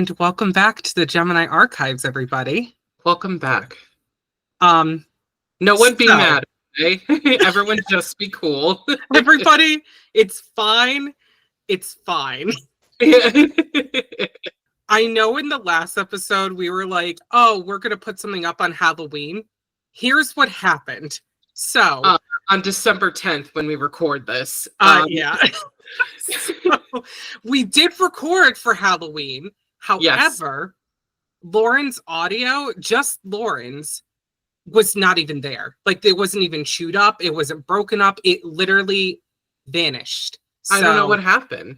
And welcome back to the Gemini Archives, everybody. Welcome back. Um, No one be So- mad, okay? Everyone just be cool. everybody, it's fine. It's fine. I know in the last episode we were like, oh, we're going to put something up on Halloween. Here's what happened. So, on December 10th when we record this. yeah. So, we did record for Halloween. However, Lauren's audio, just Lauren's, was not even there. Like, it wasn't even chewed up. It wasn't broken up. It literally vanished. I don't know what happened.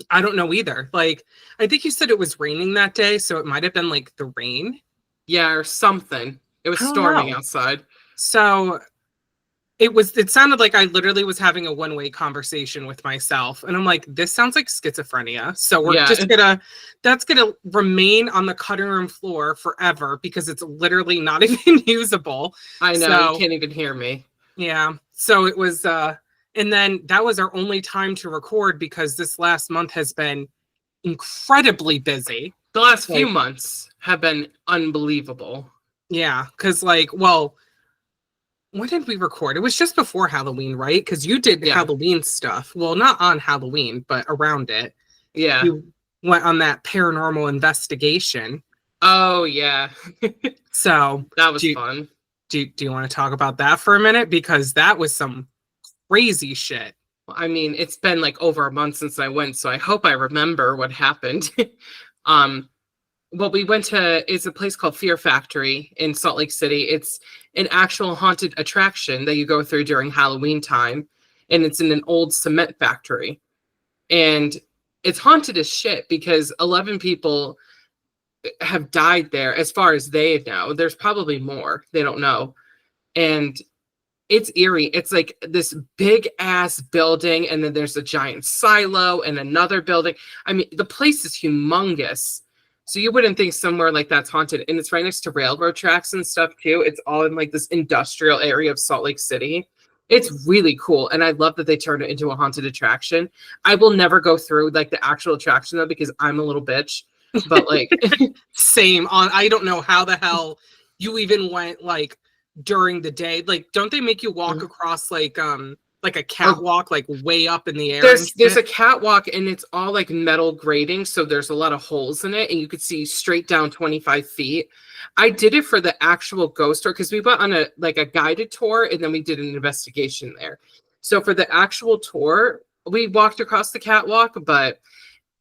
I don't know either. Like, I think you said it was raining that day, so it might have been like the rain. Yeah, or something. It was storming outside. So it sounded like I literally was having a one-way conversation with myself. And I'm like, this sounds like schizophrenia. So we're that's gonna remain on the cutting room floor forever because it's literally not even usable. I know, so, you can't even hear me. Yeah. So it was and then that was our only time to record because this last month has been incredibly busy. The last few months have been unbelievable. Yeah, because when did we record? It was just before Halloween, right? Because you did Halloween stuff. Well, not on Halloween, but around it. Yeah. You went on that paranormal investigation. Oh, yeah. So that was fun. Do you want to talk about that for a minute? Because that was some crazy shit. I mean, it's been like over a month since I went, so I hope I remember what happened. We went to is a place called Fear Factory in Salt Lake City. It's an actual haunted attraction that you go through during Halloween time, and it's in an old cement factory. And it's haunted as shit because 11 people have died there as far as they know. There's probably more. They don't know. And it's eerie. It's like this big ass building, and then there's a giant silo and another building. I mean, the place is humongous. So you wouldn't think somewhere like that's haunted. And it's right next to railroad tracks and stuff too. It's all in like this industrial area of Salt Lake City. It's really cool. And I love that they turned it into a haunted attraction. I will never go through like the actual attraction though, because I'm a little bitch. But like same on, I don't know how the hell you even went like during the day. Like, don't they make you walk across like a catwalk, like way up in the air? There's a catwalk, and it's all like metal grating, so there's a lot of holes in it, and you could see straight down 25 feet. I did it for the actual ghost tour because we went on a guided tour, and then we did an investigation there. So for the actual tour, we walked across the catwalk, but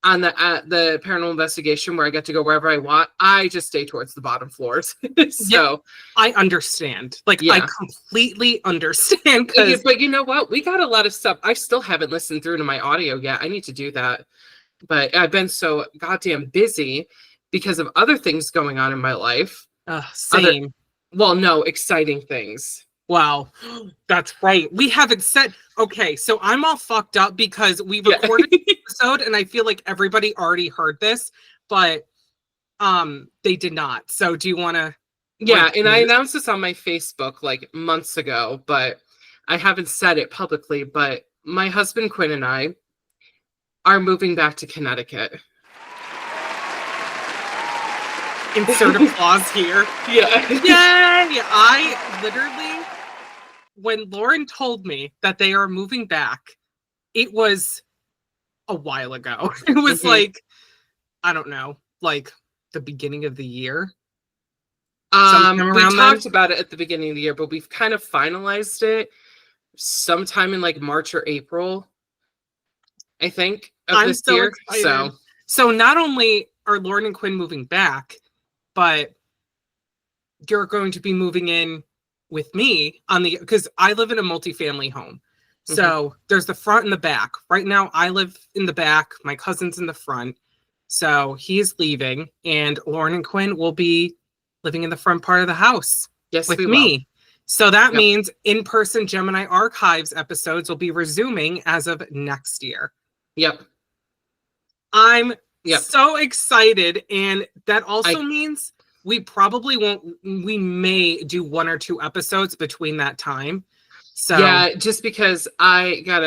on the paranormal investigation where I get to go wherever I want, I just stay towards the bottom floors. So I understand. I completely understand. But you know what? We got a lot of stuff. I still haven't listened through to my audio yet. I need to do that. But I've been so goddamn busy because of other things going on in my life. Same. Exciting things. Wow, that's right. We haven't said, okay, so I'm all fucked up because we recorded the episode and I feel like everybody already heard this, but they did not. So do you want to? Yeah, and I announced this on my Facebook like months ago, but I haven't said it publicly, but my husband Quinn and I are moving back to Connecticut. Insert applause here. Yeah. Yay! I literally, when Lauren told me that they are moving back, it was a while ago. It was like, I don't know, like the beginning of the year. We talked about it at the beginning of the year, but we've kind of finalized it sometime in like March or April, I think, of this year. Excited. So not only are Lauren and Quinn moving back, but you're going to be moving in with me because I live in a multifamily home. So there's the front and the back. Right now I live in the back. My cousin's in the front. So he's leaving and Lauren and Quinn will be living in the front part of the house with me. So that means in-person Gemini Archives episodes will be resuming as of next year. Yep. I'm so excited. And that also means we may do 1 or 2 episodes between that time. So yeah, just because I've got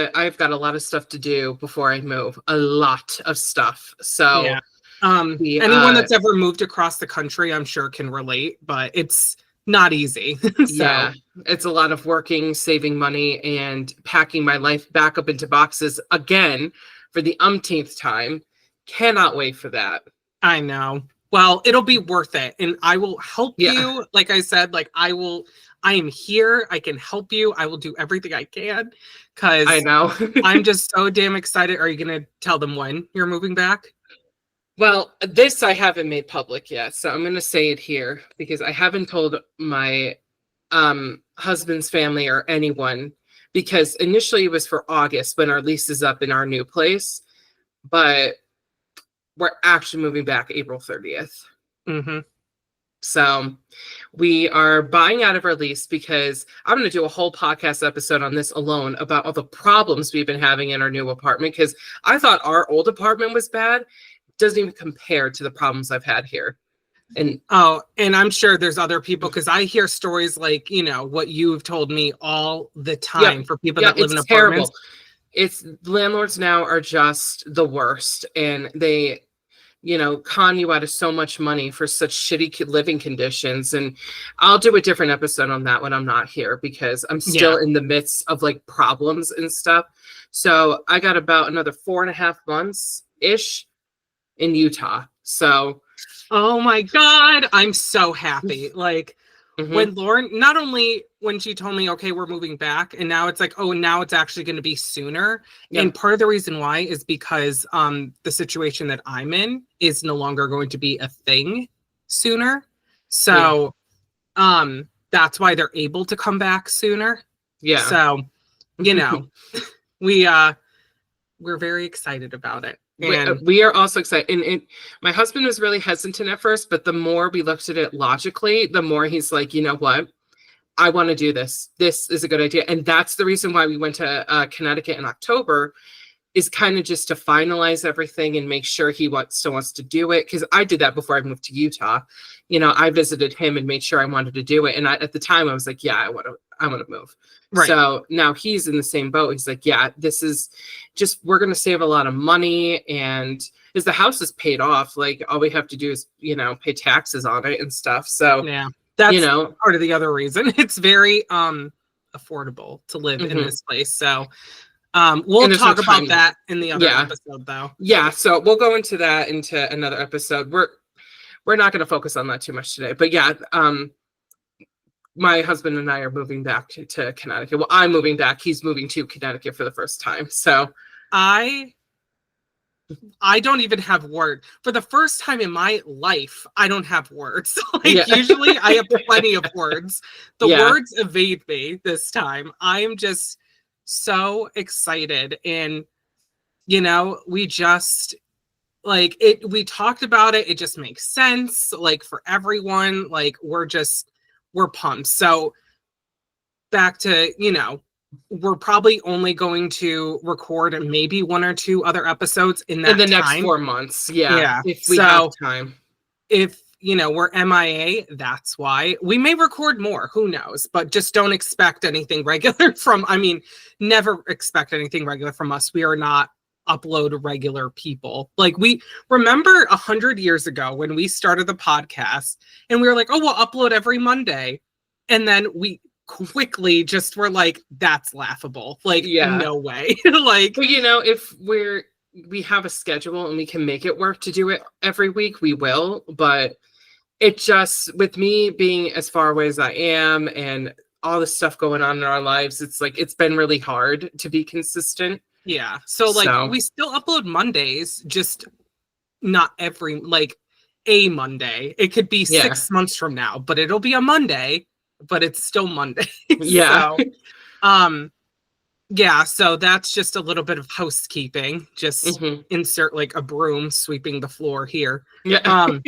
a lot of stuff to do before I move. A lot of stuff. So Anyone that's ever moved across the country, I'm sure can relate, but it's not easy. Yeah, it's a lot of working, saving money, and packing my life back up into boxes again for the umpteenth time. Cannot wait for that. I know. Well, it'll be worth it. And I will help Yeah. you. Like I said, like I am here. I can help you. I will do everything I can because I know. I'm just so damn excited. Are you going to tell them when you're moving back? Well, this I haven't made public yet, so I'm going to say it here because I haven't told my husband's family or anyone, because initially it was for August when our lease is up in our new place, but we're actually moving back April 30th. Mm-hmm. So we are buying out of our lease because I'm going to do a whole podcast episode on this alone about all the problems we've been having in our new apartment, because I thought our old apartment was bad. Doesn't even compare to the problems I've had here. And I'm sure there's other people, because I hear stories like, what you've told me all the time for people that live in apartments. It's landlords now are just the worst, and they, con you out of so much money for such shitty living conditions. And I'll do a different episode on that when I'm not here, because I'm still in the midst of like problems and stuff. So I got about another 4.5 months ish in Utah. So, oh my God, I'm so happy. Like when Lauren, not only when she told me, okay, we're moving back, and now it's like, oh, now it's actually going to be sooner. And part of the reason why is because the situation that I'm in is no longer going to be a thing sooner. So that's why they're able to come back sooner. Yeah. So, we're very excited about it. And we are also excited. And my husband was really hesitant at first, but the more we looked at it logically, the more he's like, you know what? I want to do this. This is a good idea. And that's the reason why we went to Connecticut in October, is kind of just to finalize everything and make sure he still wants to do it. Because I did that before I moved to Utah. I visited him and made sure I wanted to do it. And at the time I was like, yeah, I want to move. Right. So now he's in the same boat. He's like, yeah, this is just, we're going to save a lot of money. And as the house is paid off, like all we have to do is, pay taxes on it and stuff. So, yeah, that's part of the other reason. It's very affordable to live in this place. So we'll talk about that in the other episode though. Yeah. So we'll go into that into another episode. We're not going to focus on that too much today, but yeah, my husband and I are moving back to Connecticut. Well, I'm moving back. He's moving to Connecticut for the first time. So I don't even have words. For the first time in my life, I don't have words. Usually I have plenty of words. The words evade me this time. I'm just so excited. And, we just we talked about it. It just makes sense. For everyone, we're pumped. So back to, we're probably only going to record maybe 1 or 2 other episodes in the next 4 months. Yeah. If we have time. If, we're MIA, that's why. We may record more, who knows, but just don't expect anything regular never expect anything regular from us. We are not upload regular people. We remember 100 years ago when we started the podcast and we were like, oh, we'll upload every Monday. And then we quickly just were like, that's laughable. No way. Well, if we have a schedule and we can make it work to do it every week, we will. But it just, with me being as far away as I am and all the stuff going on in our lives, it's been really hard to be consistent. Yeah. So we still upload Mondays, just not every, a Monday. It could be 6 months from now, but it'll be a Monday, but it's still Monday. Yeah. So, so that's just a little bit of housekeeping. Just insert a broom sweeping the floor here. Yeah.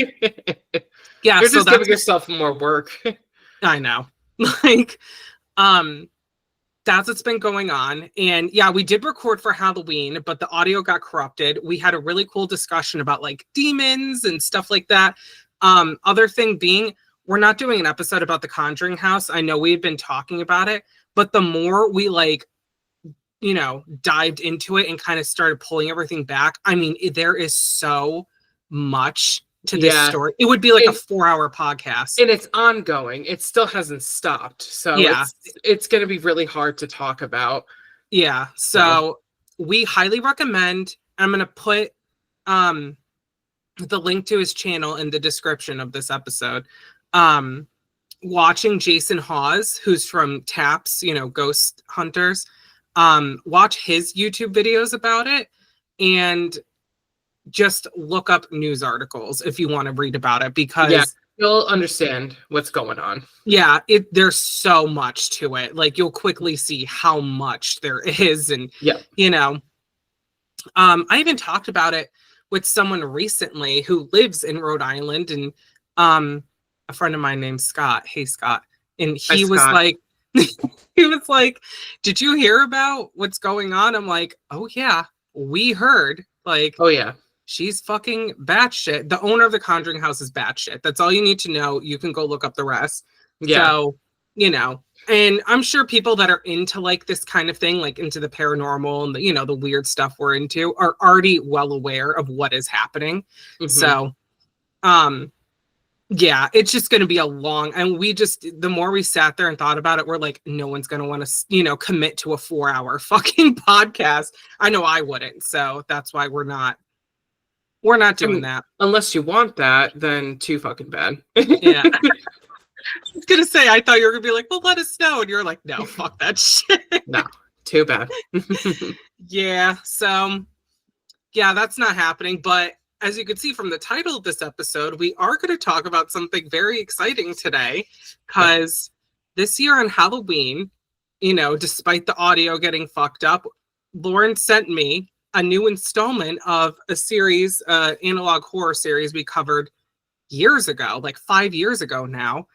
You're just giving yourself more work. I know. That's what's been going on. And we did record for Halloween, but the audio got corrupted. We had a really cool discussion about demons and stuff like that. Other thing being, we're not doing an episode about the Conjuring house. I know we've been talking about it, but the more we dived into it and kind of started pulling everything back, there is so much to this story. It would be like a 4-hour podcast. And it's ongoing. It still hasn't stopped. So it's going to be really hard to talk about. Yeah. So we highly recommend, I'm going to put the link to his channel in the description of this episode. Watching Jason Hawes, who's from TAPS, Ghost Hunters, watch his YouTube videos about it, and just look up news articles if you want to read about it, because you'll understand what's going on. Yeah, there's so much to it. Like, you'll quickly see how much there is, and I even talked about it with someone recently who lives in Rhode Island, and a friend of mine named Scott. Hey, Scott. And he was like, did you hear about what's going on? I'm like, oh yeah, we heard. Like, oh yeah, she's fucking batshit. The owner of the Conjuring house is batshit. That's all you need to know. You can go look up the rest. Yeah. So, and I'm sure people that are into like this kind of thing, like into the paranormal and the, the weird stuff we're into, are already well aware of what is happening. Mm-hmm. So, yeah, it's just going to be a long, and the more we sat there and thought about it, we're like, no one's going to want to, commit to a 4-hour fucking podcast. I know I wouldn't. So that's why we're not doing that. Unless you want that, then too fucking bad. Yeah. I was going to say, I thought you were going to be like, well, let us know. And you're like, no, fuck that shit. No, too bad. Yeah. So yeah, that's not happening. But as you can see from the title of this episode, we are going to talk about something very exciting today, because this year on Halloween, despite the audio getting fucked up, Lauren sent me a new installment of a series, analog horror series we covered years ago, like 5 years ago now,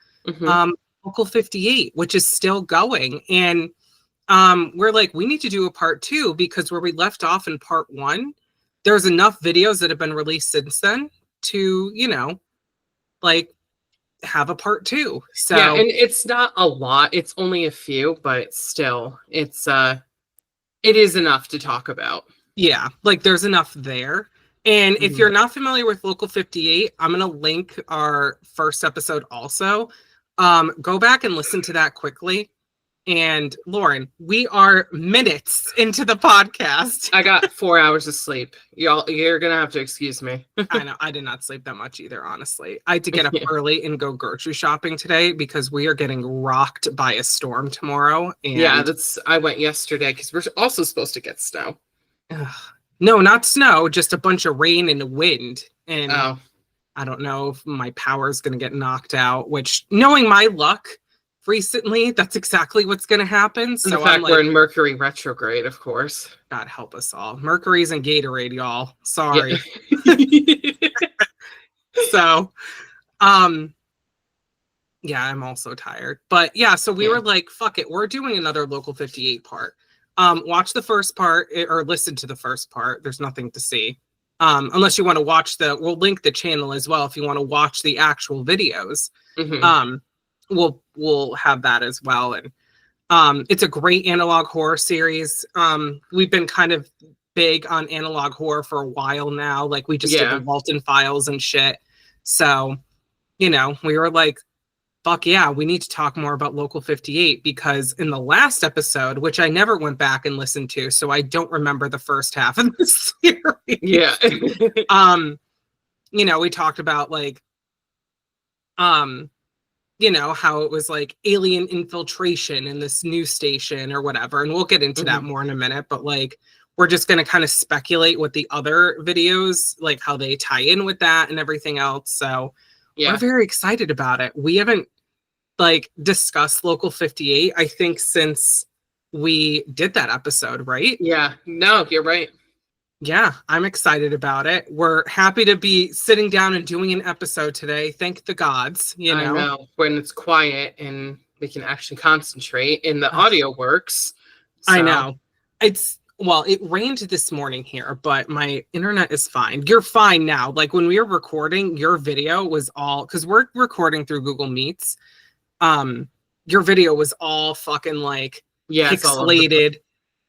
Local 58, which is still going. And we're like, we need to do a part 2, because where we left off in part 1, there's enough videos that have been released since then to, like, have a part 2. So yeah, and it's not a lot. It's only a few, but still, it is enough to talk about. Yeah, like there's enough there. And if you're not familiar with Local 58, I'm going to link our first episode also. Go back and listen to that quickly. And Lauren, we are minutes into the podcast. I got 4 hours of sleep. You're going to have to excuse me. I know. I did not sleep that much either, honestly. I had to get up early and go grocery shopping today, because we are getting rocked by a storm tomorrow. And yeah, I went yesterday, because we're also supposed to get snow. No, not snow, just a bunch of rain and wind. And I don't know if my power is going to get knocked out, which, knowing my luck recently, that's exactly what's going to happen. So the fact we're in Mercury retrograde, of course. God help us all. Mercury's in Gatorade, y'all. Sorry. Yeah. So, yeah, I'm also tired. But yeah, so we were like, fuck it, we're doing another Local 58 part. Watch the first part, or listen to the first part. There's nothing to see. Unless you want to watch we'll link the channel as well if you want to watch the actual videos. We'll have that as well. And it's a great analog horror series. We've been kind of big on analog horror for a while now. Like, we just did the Walton Files and shit. So, we were like, fuck yeah, we need to talk more about Local 58, because in the last episode, which I never went back and listened to, so I don't remember the first half of the series. Yeah. We talked about like, how it was like alien infiltration in this news station or whatever. And we'll get into that more in a minute, but like, we're just going to kind of speculate what the other videos, like how they tie in with that and everything else. So we're very excited about it. We haven't like discussed Local 58, I think, since we did that episode, right? Yeah, no, you're right. Yeah, I'm excited about it. We're happy to be sitting down and doing an episode today. Thank the gods, I know, when it's quiet and we can actually concentrate and the audio works. So. I know. It rained this morning here, but my internet is fine. You're fine now. Like, when we were recording, your video was all, because we're recording through Google Meets. Your video was all fucking like pixelated.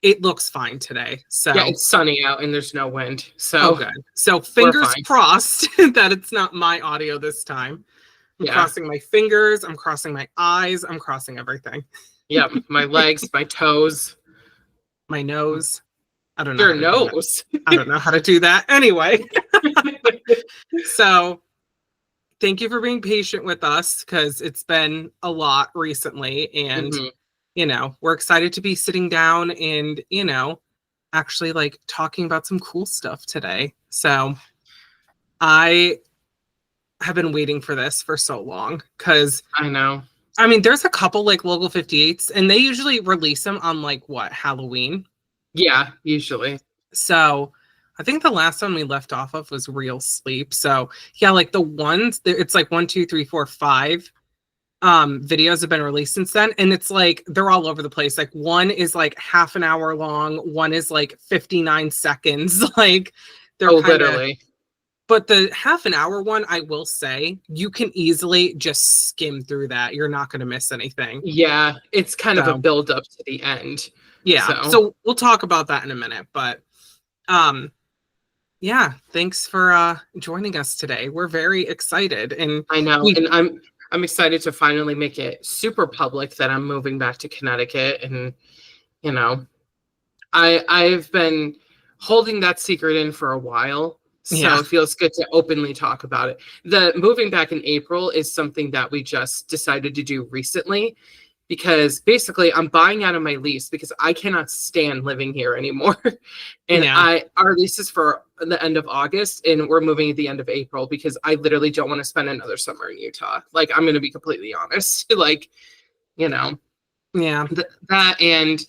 it looks fine today. So Yeah, it's sunny out and there's no wind. So oh good. So fingers crossed that it's not my audio this time. I'm crossing my fingers, I'm crossing my eyes, I'm crossing everything. Yep, my legs, my toes, my nose. I don't know. Your nose. I don't know how to do that. Anyway. So thank you for being patient with us because it's been a lot recently. And, you know, we're excited to be sitting down and, you know, actually like talking about some cool stuff today. So I have been waiting for this for so long because I know. I mean, there's a couple like Local 58s and they usually release them on like what, Halloween? Yeah, usually. So I think the last one we left off of was Real Sleep. So yeah, like the ones, it's like 1, 2, 3, 4, 5 videos have been released since then. And it's like, they're all over the place. Like one is like half an hour long. One is like 59 seconds. Like they're literally. But the half an hour one, I will say, you can easily just skim through that. You're not going to miss anything. Yeah, it's kind of a build up to the end. Yeah. So we'll talk about that in a minute. But yeah, thanks for joining us today. We're very excited. And I know. And I'm excited to finally make it super public that I'm moving back to Connecticut. And, you know, I've been holding that secret in for a while. So it feels good to openly talk about it. The moving back in April is something that we just decided to do recently because basically I'm buying out of my lease because I cannot stand living here anymore. And our lease is for the end of August and we're moving at the end of April because I literally don't want to spend another summer in Utah. Like, I'm going to be completely honest. Like, you know, that and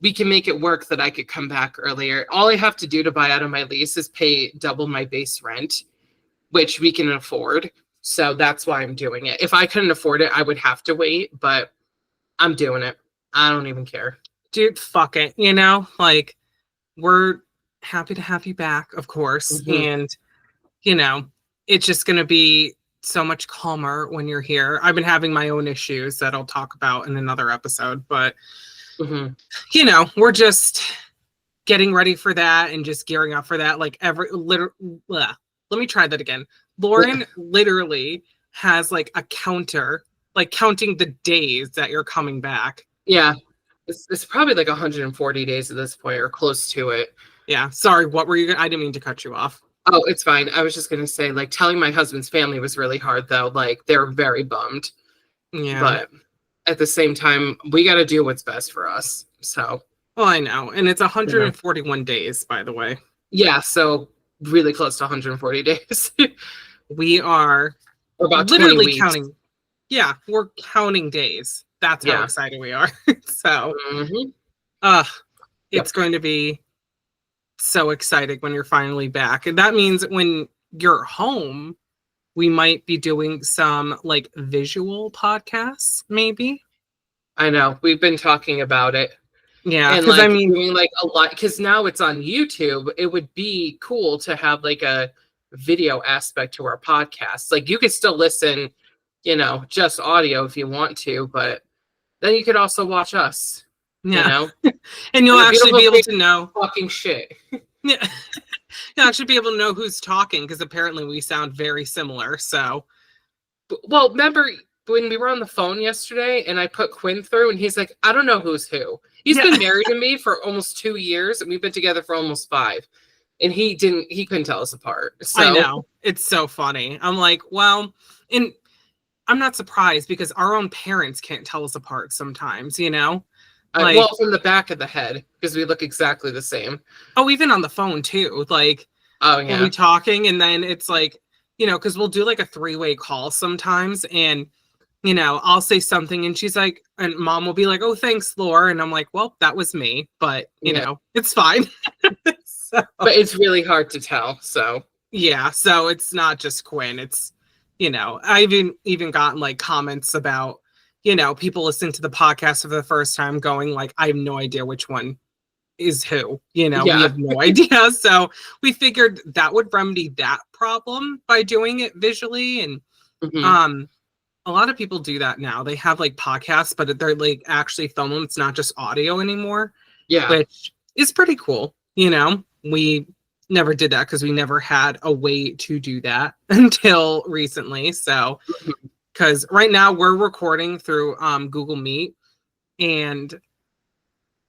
we can make it work that I could come back earlier. All I have to do to buy out of my lease is pay double my base rent, which we can afford. So that's why I'm doing it. If I couldn't afford it, I would have to wait, but I'm doing it. I don't even care. Dude, fuck it. You know, like, we're happy to have you back, of course. And, you know, it's just going to be so much calmer when you're here. I've been having my own issues that I'll talk about in another episode, but you know, we're just getting ready for that and just gearing up for that. Like let me try that again. Lauren literally has like a counter, like counting the days that you're coming back. Yeah. It's probably like 140 days at this point or close to it. Yeah. Sorry. What were you I didn't mean to cut you off. Oh, it's fine. I was just going to say, like, telling my husband's family was really hard though. Like, they're very bummed. Yeah. But at the same time, we got to do what's best for us. So. Well, I know. And it's 141 days, by the way. Yeah. So really close to 140 days. We are about literally counting. Yeah. We're counting days. That's how excited we are. So, it's going to be so exciting when you're finally back. And that means when you're home, we might be doing some like visual podcasts, maybe. I know. We've been talking about it. Yeah. And like, I mean, doing like a lot, because now it's on YouTube. It would be cool to have like a video aspect to our podcast. Like, you could still listen, you know, just audio if you want to, but then you could also watch us. Yeah. You know? And you'll actually be able to know talking shit. Yeah. You'll actually be able to know who's talking because apparently we sound very similar. So, well, remember when we were on the phone yesterday and I put Quinn through and he's like, I don't know who's who. He's been married to me for almost 2 years and we've been together for almost 5. And he couldn't tell us apart. So I know. It's so funny. I'm like, well, and I'm not surprised because our own parents can't tell us apart sometimes, you know? Like, well, from the back of the head, because we look exactly the same. Oh, even on the phone too. Like, we'll be talking and then it's like, you know, because we'll do like a 3-way call sometimes. And, you know, I'll say something and she's like, and mom will be like, oh, thanks, Laura. And I'm like, well, that was me. But, you know, it's fine. So, but it's really hard to tell. So, yeah. So it's not just Quinn. It's, you know, I've even gotten like comments about, you know, people listening to the podcast for the first time going like, I have no idea which one is who, you know, we have no idea. So we figured that would remedy that problem by doing it visually. And a lot of people do that now. They have like podcasts, but they're like actually filming. It's not just audio anymore. Yeah. Which is pretty cool. You know, we never did that because we never had a way to do that until recently. So, because right now we're recording through Google Meet, and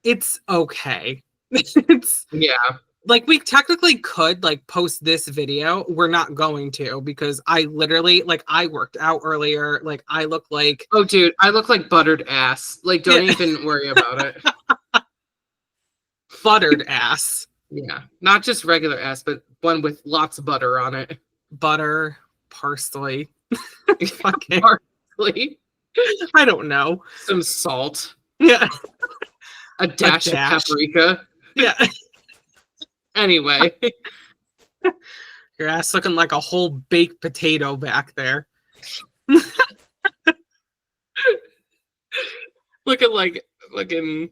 it's okay. It's Yeah. like we technically could like post this video. We're not going to because I literally like I worked out earlier. Like I look like Oh, dude, I look like buttered ass. Like, don't Yeah. even worry about it. buttered ass. Yeah, not just regular ass, but one with lots of butter on it. Butter, parsley. Fucking Parsley, I don't know. some salt, Yeah. a dash of paprika. Yeah. Anyway, Your ass looking like a whole baked potato back there. looking.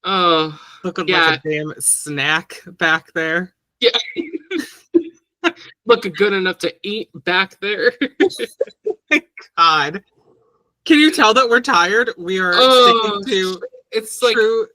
Oh, Looking yeah, like a damn snack back there. yeah. Looking good enough to eat back there. God. Can you tell that we're tired? We are sticking to it's like true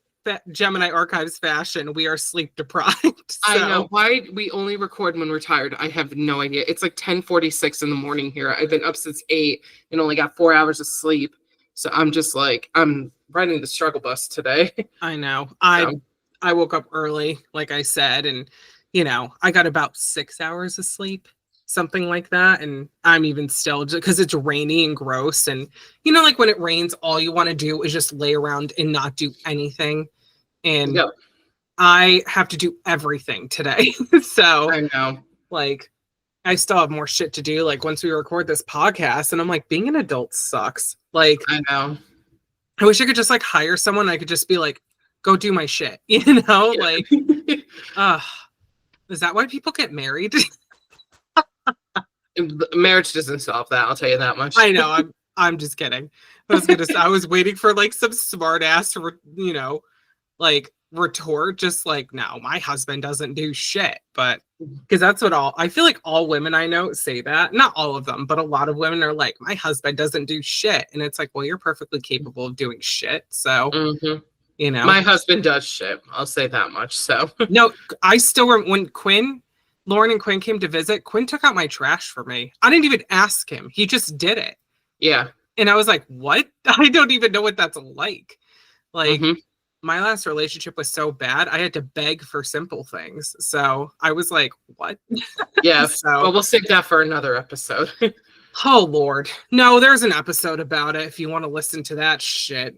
Gemini Archives fashion. We are sleep deprived. So. I know why we only record when we're tired. I have no idea. It's like 10:46 in the morning here. I've been up since 8 and only got 4 hours of sleep. So I'm just like I'm riding the struggle bus today. I know. So. I woke up early, like I said, and you know, I got about 6 hours of sleep, something like that. And I'm even still because it's rainy and gross. And you know, like when it rains, all you want to do is just lay around and not do anything. And Yep. I have to do everything today. So I know. like I still have more shit to do. Like once we record this podcast, and I'm like, being an adult sucks. Like I know. I wish I could just like hire someone. I could just be like, go do my shit, you know? Yeah. Like, is that why people get married? Marriage doesn't solve that. I'll tell you that much. I know. I'm just kidding. I was waiting for like some smart ass, you know, like retort, just like, no, my husband doesn't do shit. But because that's what I feel like all women I know say that. Not all of them, but a lot of women are like, my husband doesn't do shit. And it's like, well, you're perfectly capable of doing shit. So, you know, my husband does shit. I'll say that much. So, no, I still remember when Lauren and Quinn came to visit, Quinn took out my trash for me. I didn't even ask him. He just did it. Yeah. And I was like, what? I don't even know what that's like. Like, my last relationship was so bad, I had to beg for simple things. So I was like, what? Yeah. So, well, we'll save that for another episode. Oh, Lord. No, there's an episode about it if you want to listen to that shit.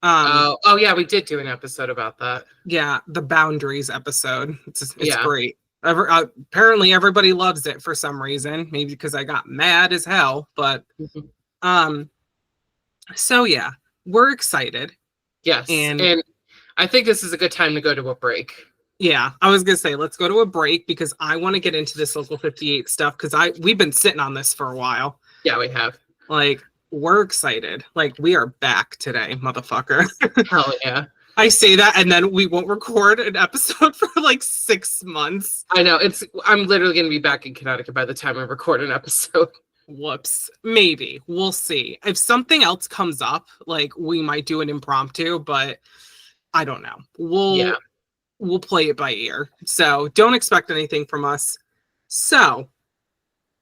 Oh, yeah, we did do an episode about that. Yeah, the boundaries episode. It's Yeah. great. Apparently everybody loves it for some reason. Maybe because I got mad as hell. But so yeah, we're excited. Yes. And I think this is a good time to go to a break. Yeah, I was gonna say let's go to a break because I want to get into this Local 58 stuff because we've been sitting on this for a while. Yeah, we have. Like, we're excited. Like, we are back today, motherfucker. Hell yeah. I say that and then we won't record an episode for like 6 months. I know. I'm literally gonna be back in Connecticut by the time I record an episode. Whoops. Maybe. We'll see. If something else comes up, like we might do an impromptu, but I don't know. We'll play it by ear. So don't expect anything from us. So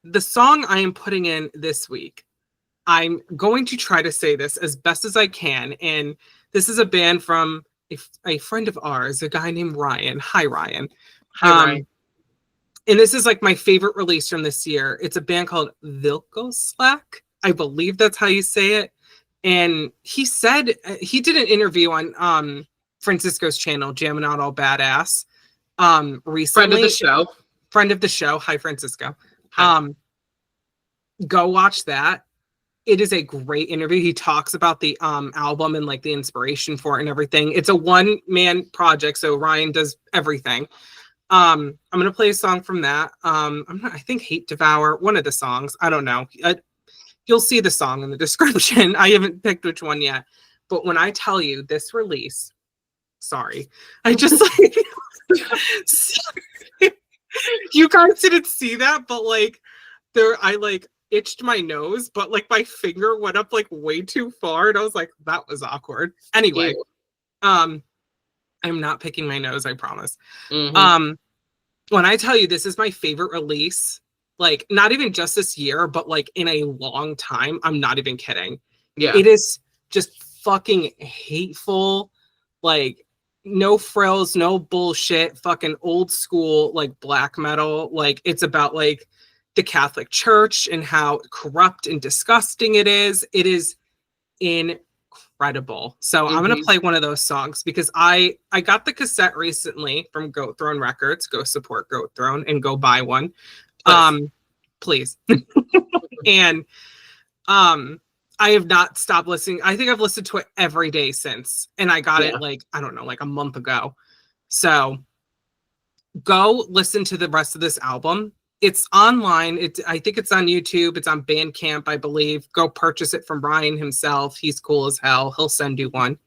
the song I am putting in this week, I'm going to try to say this as best as I can. And this is a band from a friend of ours, a guy named Ryan. Hi, Ryan. Hi, Ryan. And this is like my favorite release from this year. It's a band called Vlkoslak. I believe that's how you say it. And he said, he did an interview on Francisco's channel, Jamming Out All Badass, recently. Friend of the show. Hi, Francisco. Hi. Go watch that. It is a great interview. He talks about the album and like the inspiration for it and everything. It's a one-man project, so Ryan does everything. I'm gonna play a song from that. I think Hate Devour, one of the songs. I don't know. You'll see the song in the description. I haven't picked which one yet. But when I tell you this release, sorry, I just like you guys didn't see that, but like I like itched my nose, but like my finger went up like way too far, and I was like, that was awkward. Anyway, I'm not picking my nose, I promise. Mm-hmm. When I tell you this is my favorite release, like not even just this year, but like in a long time, I'm not even kidding. Yeah. It is just fucking hateful, like no frills, no bullshit, fucking old school, like black metal. Like it's about like the Catholic Church and how corrupt and disgusting it is. It is incredible. So I'm gonna Mm-hmm. play one of those songs because I got the cassette recently from Goat Throne Records. Go support Goat Throne and go buy one. Nice. Please. And I have not stopped listening. I think I've listened to it every day since. And I got Yeah. it like, I don't know, like a month ago. So go listen to the rest of this album. It's online. I think it's on YouTube. It's on Bandcamp, I believe. Go purchase it from Ryan himself. He's cool as hell. He'll send you one.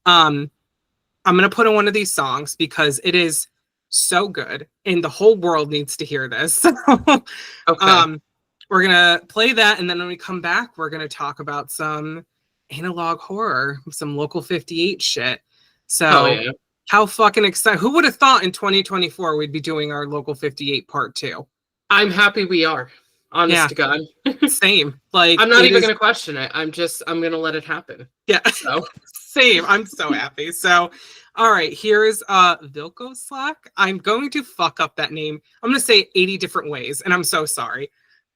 I'm gonna put on one of these songs because it is so good, and the whole world needs to hear this. Okay. We're gonna play that, and then when we come back, we're gonna talk about some analog horror, some Local 58 shit. Hell So yeah. how fucking excited! Who would have thought in 2024 we'd be doing our Local 58 part 2? I'm happy we are. Honest Yeah, to God. same. Like I'm not it even is. gonna question it. I'm gonna let it happen. Yeah, So same. I'm so happy. So, all right, here's Vlkoslak. I'm going to fuck up that name. I'm gonna say it 80 different ways, and I'm so sorry.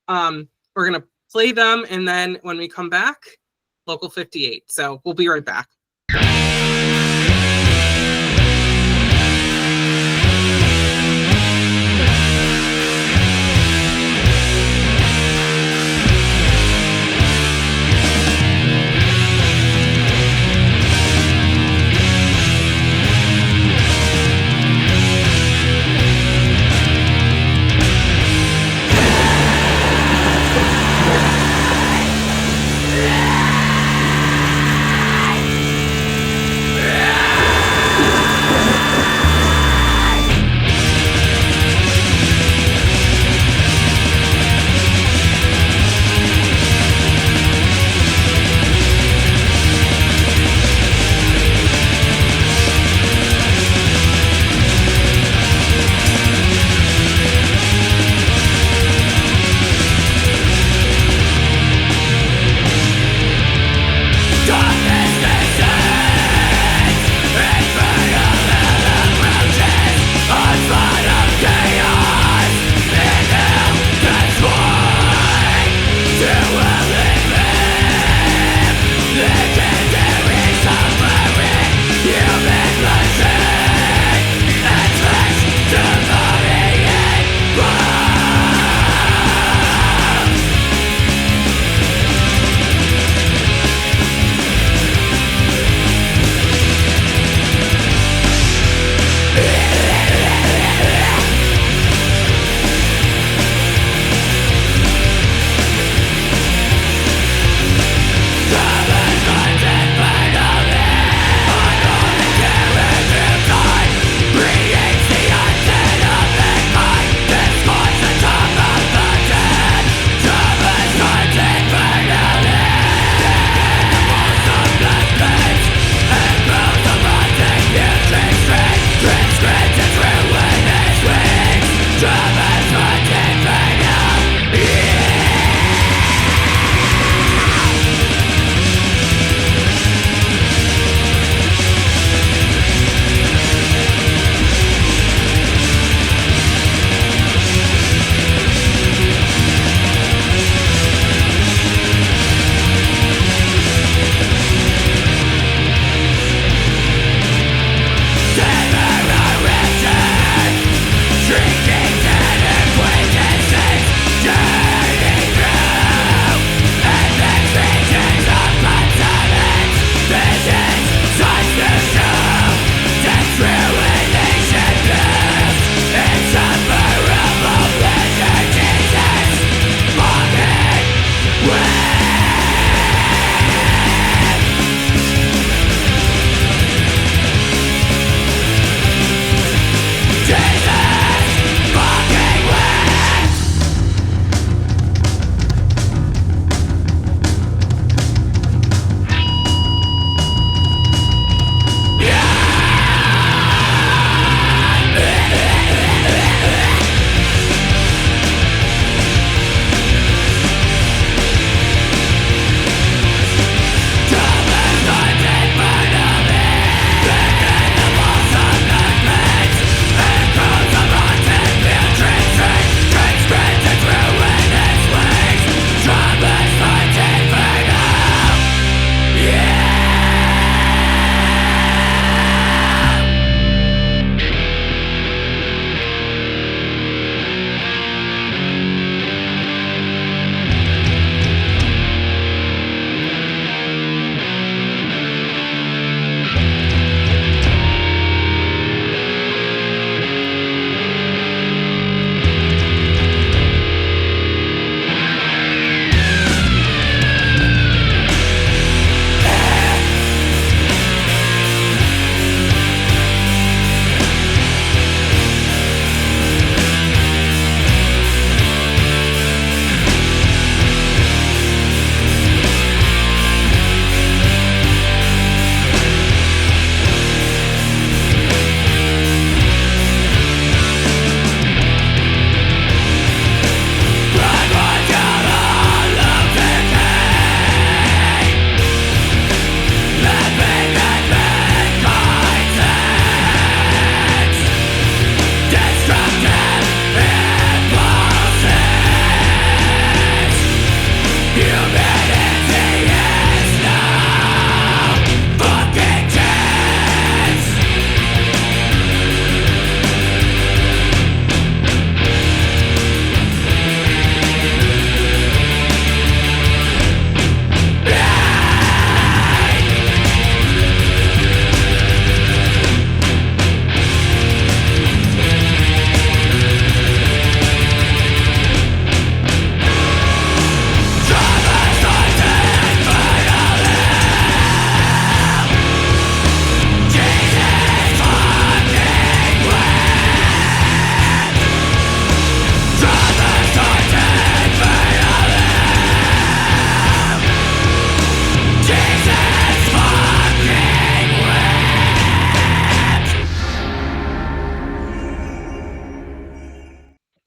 We're gonna play them, and then when we come back, Local 58. So we'll be right back.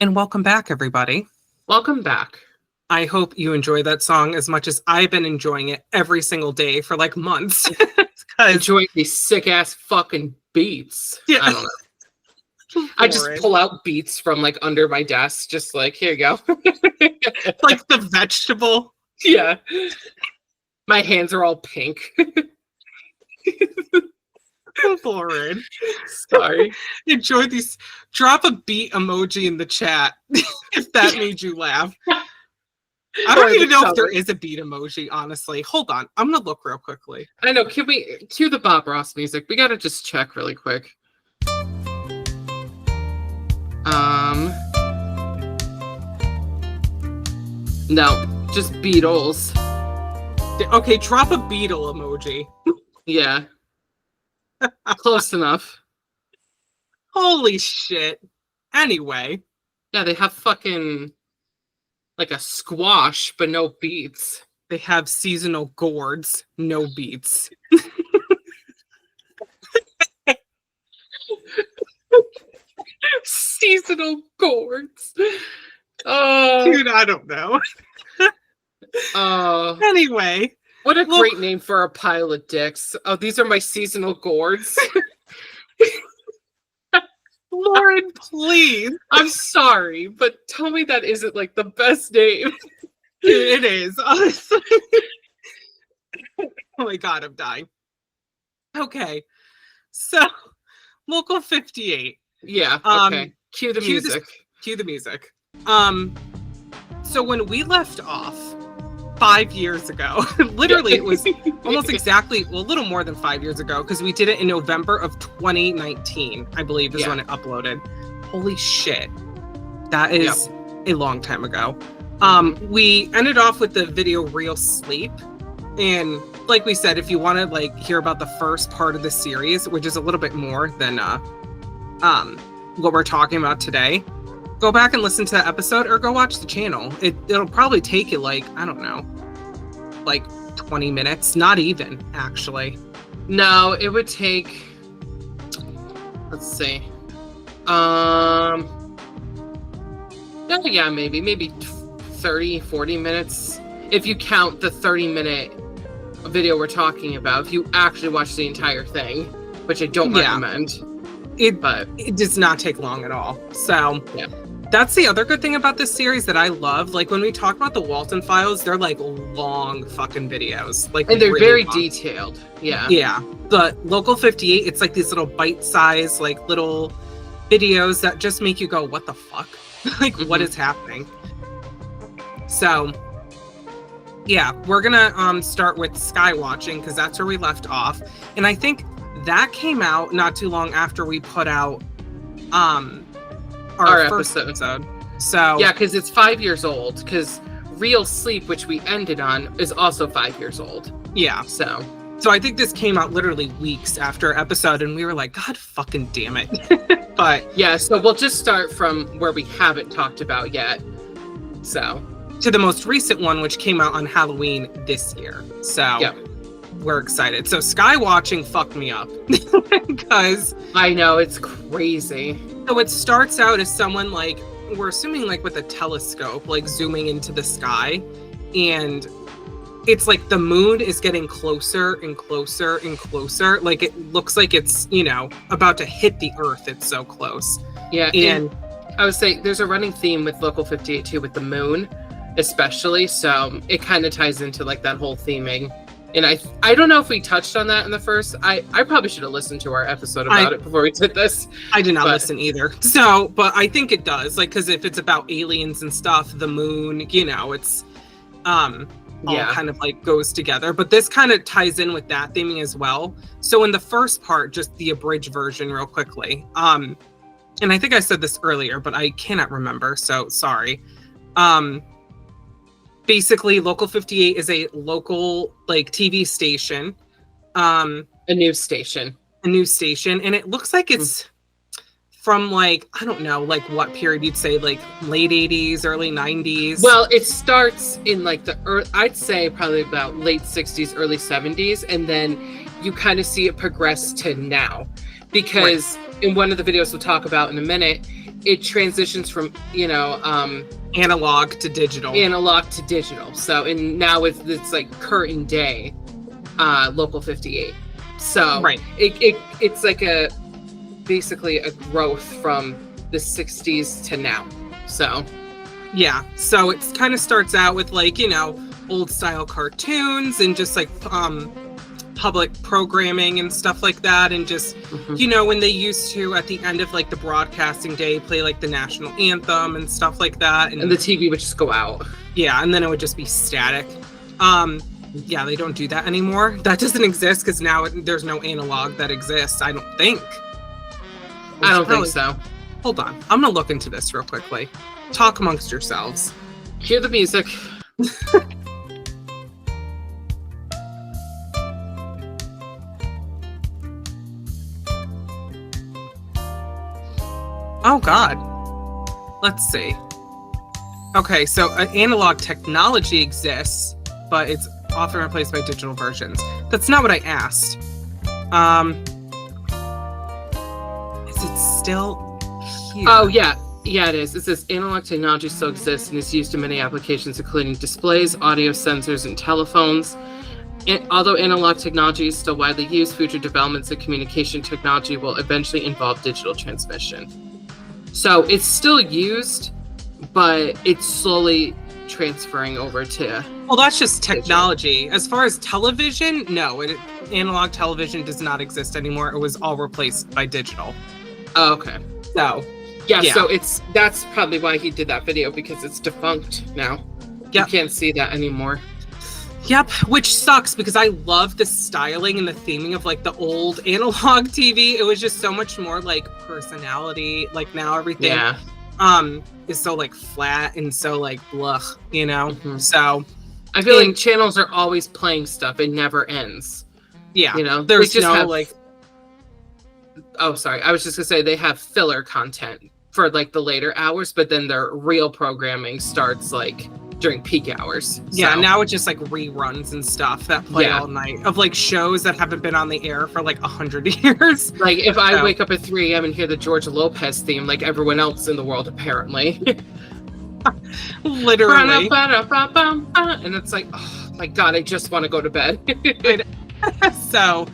And welcome back, everybody. Welcome back. I hope you enjoy that song as much as I've been enjoying it every single day for like months. Enjoying these sick ass fucking beats. Yeah. I don't know. I just pull out beats from like under my desk, just like, here you go. Like the vegetable. Yeah. My hands are all pink. Lauren. Sorry. Enjoy these. Drop a beat emoji in the chat if that made you laugh. I don't even know if there is a beat emoji, honestly. Hold on. I'm going to look real quickly. I know. Can we cue the Bob Ross music? We got to just check really quick. No, just Beatles. Okay, drop a Beatle emoji. Yeah. Close enough. Holy shit. Anyway. Yeah, they have fucking like a squash, but no beats. They have seasonal gourds, no beats. Seasonal gourds. Dude, I don't know. Anyway. What a great name for a pile of dicks. Oh, these are my seasonal gourds. Lauren, please. I'm sorry, but tell me that isn't like the best name. It is, honestly. Oh my God, I'm dying. Okay. So, Local 58. Yeah, okay. Cue the music. Cue the music. So when we left off 5 years ago, literally it was almost exactly, well, a little more than 5 years ago, because we did it in November of 2019, I believe is when it uploaded. Holy shit. That is a long time ago. We ended off with the video Real Sleep. And like we said, if you want to like hear about the first part of the series, which is a little bit more than what we're talking about today, go back and listen to that episode or go watch the channel. It'll probably take you like, I don't know, like 20 minutes. Not even, actually. No, it would take, let's see. Yeah, maybe 30, 40 minutes. If you count the 30-minute video we're talking about, if you actually watch the entire thing, which I don't recommend. It does not take long at all. So that's the other good thing about this series that I love. Like when we talk about the Walton Files, they're like long fucking videos. Like, and they're really very long. detailed. Yeah. Yeah. The Local 58, it's like these little bite-sized, like little videos that just make you go, what the fuck? Like, what is happening? So yeah, we're gonna start with Sky Watching because that's where we left off. And I think that came out not too long after we put out our first episode. So yeah, because it's 5 years old, because Real Sleep, which we ended on, is also 5 years old. Yeah. So I think this came out literally weeks after our episode, and we were like, God fucking damn it. But yeah, so we'll just start from where we haven't talked about yet. So to the most recent one, which came out on Halloween this year. So we're excited. So Sky Watching fucked me up because I know, it's crazy. So it starts out as someone like, we're assuming like with a telescope, like zooming into the sky, and it's like the moon is getting closer and closer and closer. Like it looks like it's, you know, about to hit the earth. It's so close. Yeah. And I would say there's a running theme with Local 58 too, with the moon especially. So it kind of ties into like that whole theming. And I don't know if we touched on that in the first. I probably should have listened to our episode about it before we did this. I did not listen either. So, but I think it does. Like, because if it's about aliens and stuff, the moon, you know, it's all kind of like goes together. But this kind of ties in with that theming as well. So in the first part, just the abridged version real quickly. And I think I said this earlier, but I cannot remember. So sorry. Basically, Local 58 is a local like TV station. A news station. And it looks like it's from like, I don't know, like what period you'd say, like late 80s, early 90s. Well, it starts in like I'd say probably about late 60s, early 70s. And then you kind of see it progress to now. Because in one of the videos we'll talk about in a minute, it transitions from, analog to digital. Analog to digital. So, and now it's like current day, Local 58. So Right. It's like basically a growth from the 60s to now. So yeah, so it kind of starts out with like, old style cartoons and just like public programming and stuff like that, and just when they used to at the end of like the broadcasting day play like the national anthem and stuff like that, and the TV would just go out. Yeah, and then it would just be static. Yeah, they don't do that anymore. That doesn't exist because now there's no analog that exists, I don't think. I don't think so. Hold on, I'm gonna look into this real quickly. Talk amongst yourselves. Hear the music. Oh God. Let's see. Okay, so analog technology exists, but it's often replaced by digital versions. That's not what I asked. Is it still here? Oh yeah. Yeah, it is. It says analog technology still exists and is used in many applications, including displays, audio sensors, and telephones. Although analog technology is still widely used, future developments in communication technology will eventually involve digital transmission. So it's still used, but it's slowly transferring over to. Well, that's just technology. As far as television, no, analog television does not exist anymore. It was all replaced by digital. Oh, okay. So. Yeah, so that's probably why he did that video, because it's defunct now. Yep. You can't see that anymore. Yep, which sucks because I love the styling and the theming of like the old analog TV. It was just so much more like personality. Like now everything is so like flat and so like blah, So I feel like channels are always playing stuff. It never ends. Yeah. There's no like. Oh, sorry. I was just gonna say they have filler content for like the later hours, but then their real programming starts like during peak hours. Yeah, now it's just like reruns and stuff that play all night of like shows that haven't been on the air for like 100 years. Like if I wake up at 3 a.m. and hear the George Lopez theme, like everyone else in the world, apparently. Literally. And it's like, oh my God, I just want to go to bed. So,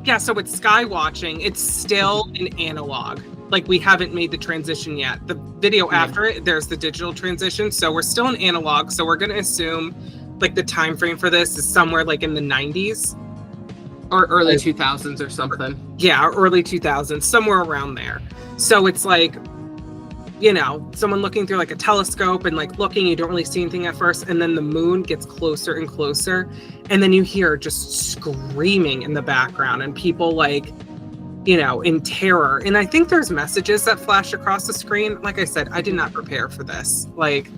yeah, so with sky watching, it's still an analog. Like we haven't made the transition yet. The video after it, there's the digital transition. So we're still an analog. So we're going to assume like the time frame for this is somewhere like in the 90s. Or early 2000s or something. Yeah, early 2000s, somewhere around there. So it's like, someone looking through like a telescope and like looking, you don't really see anything at first. And then the moon gets closer and closer. And then you hear just screaming in the background and people like, in terror. And I think there's messages that flash across the screen. Like I said, I did not prepare for this. Like,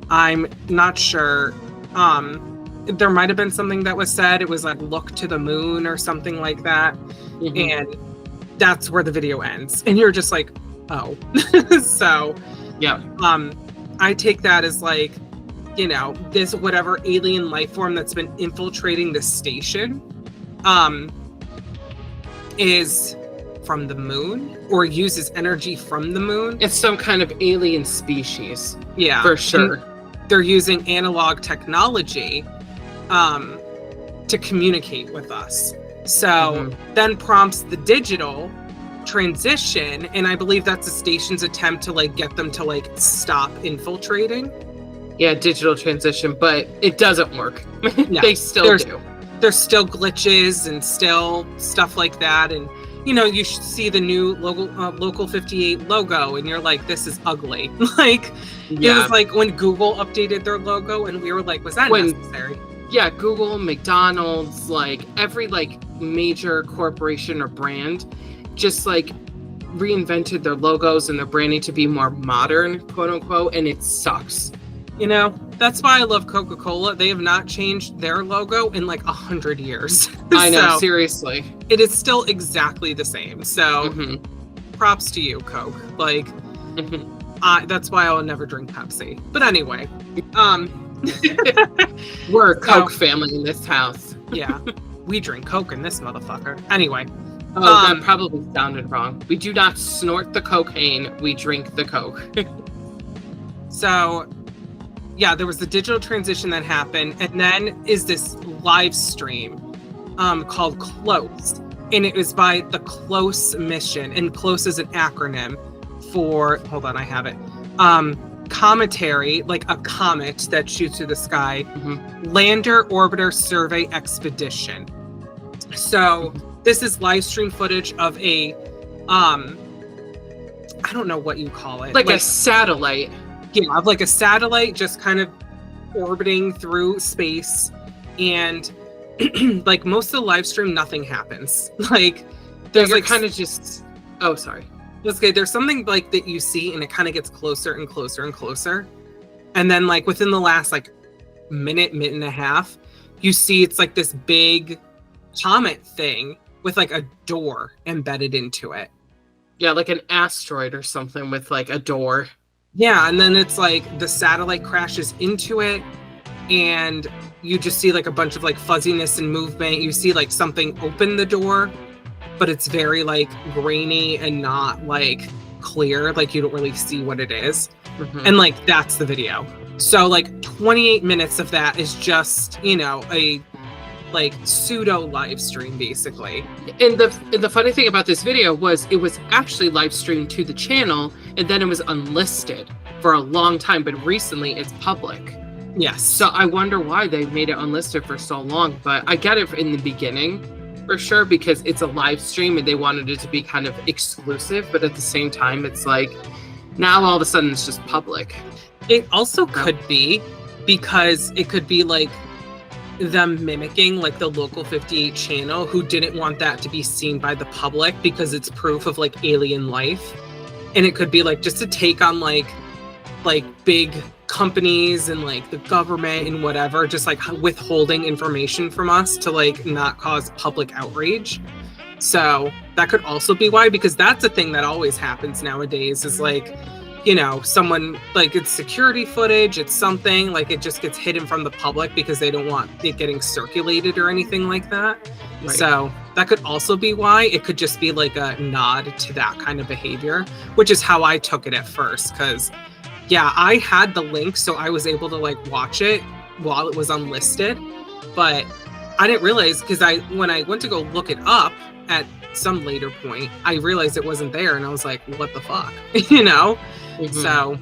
I'm not sure. There might have been something that was said. It was like, look to the moon or something like that. And that's where the video ends. And you're just like, oh. So, yeah. I take that as like, this whatever alien life form that's been infiltrating the station is from the moon or uses energy from the moon. It's some kind of alien species. Yeah, for sure. And they're using analog technology to communicate with us. So then prompts the digital transition, and I believe that's the station's attempt to like get them to like stop infiltrating. Yeah, digital transition, but it doesn't work. No, they still do. There's still glitches and still stuff like that, and you should see the new Local 58 logo, and you're like, this is ugly. Like, it was like when Google updated their logo, and we were like, was that necessary? Yeah, Google, McDonald's, like every like major corporation or brand just like reinvented their logos and their branding to be more modern, quote unquote, and it sucks. That's why I love Coca-Cola. They have not changed their logo in like 100 years. I know, so, seriously. It is still exactly the same. So props to you, Coke. Like, that's why I'll never drink Pepsi. But anyway. We're a Coke family in this house. Yeah. We drink Coke in this motherfucker. Anyway. Oh, that probably sounded wrong. We do not snort the cocaine. We drink the coke. So, yeah, there was the digital transition that happened, and then is this live stream called Close, and it was by the Close mission, and Close is an acronym for, hold on, I have it, cometary, like a comet that shoots through the sky, lander orbiter survey expedition. So this is live stream footage of a I don't know what you call it, like a satellite. Yeah, of like a satellite just kind of orbiting through space, and like most of the live stream, nothing happens. Like there's like kind of just, oh, sorry. That's good. There's something like that you see, and it kind of gets closer and closer and closer. And then like within the last like minute and a half, you see it's like this big comet thing with like a door embedded into it. Yeah, like an asteroid or something with like a door. Yeah, and then it's like the satellite crashes into it, and you just see like a bunch of like fuzziness and movement. You see like something open the door, but it's very like grainy and not like clear. Like you don't really see what it is. And like that's the video. So like 28 minutes of that is just, you know, a like pseudo live stream basically. And the funny thing about this video was it was actually live streamed to the channel, and then it was unlisted for a long time, but recently it's public. Yes. So I wonder why they made it unlisted for so long, but I get it in the beginning for sure, because it's a live stream and they wanted it to be kind of exclusive, but at the same time it's like now all of a sudden it's just public. It also could be because it could be like them mimicking like the Local 58 channel, who didn't want that to be seen by the public because it's proof of like alien life. And it could be like just a take on like big companies and like the government and whatever, just like withholding information from us to like not cause public outrage. So that could also be why, because that's a thing that always happens nowadays, is like, you know, someone like it's security footage, it's something like it just gets hidden from the public because they don't want it getting circulated or anything like that. Right. So that could also be why. It could just be like a nod to that kind of behavior, which is how I took it at first. Because yeah, I had the link, so I was able to like watch it while it was unlisted, but I didn't realize, because when I went to go look it up at some later point, I realized it wasn't there, and I was like, what the fuck? You know? So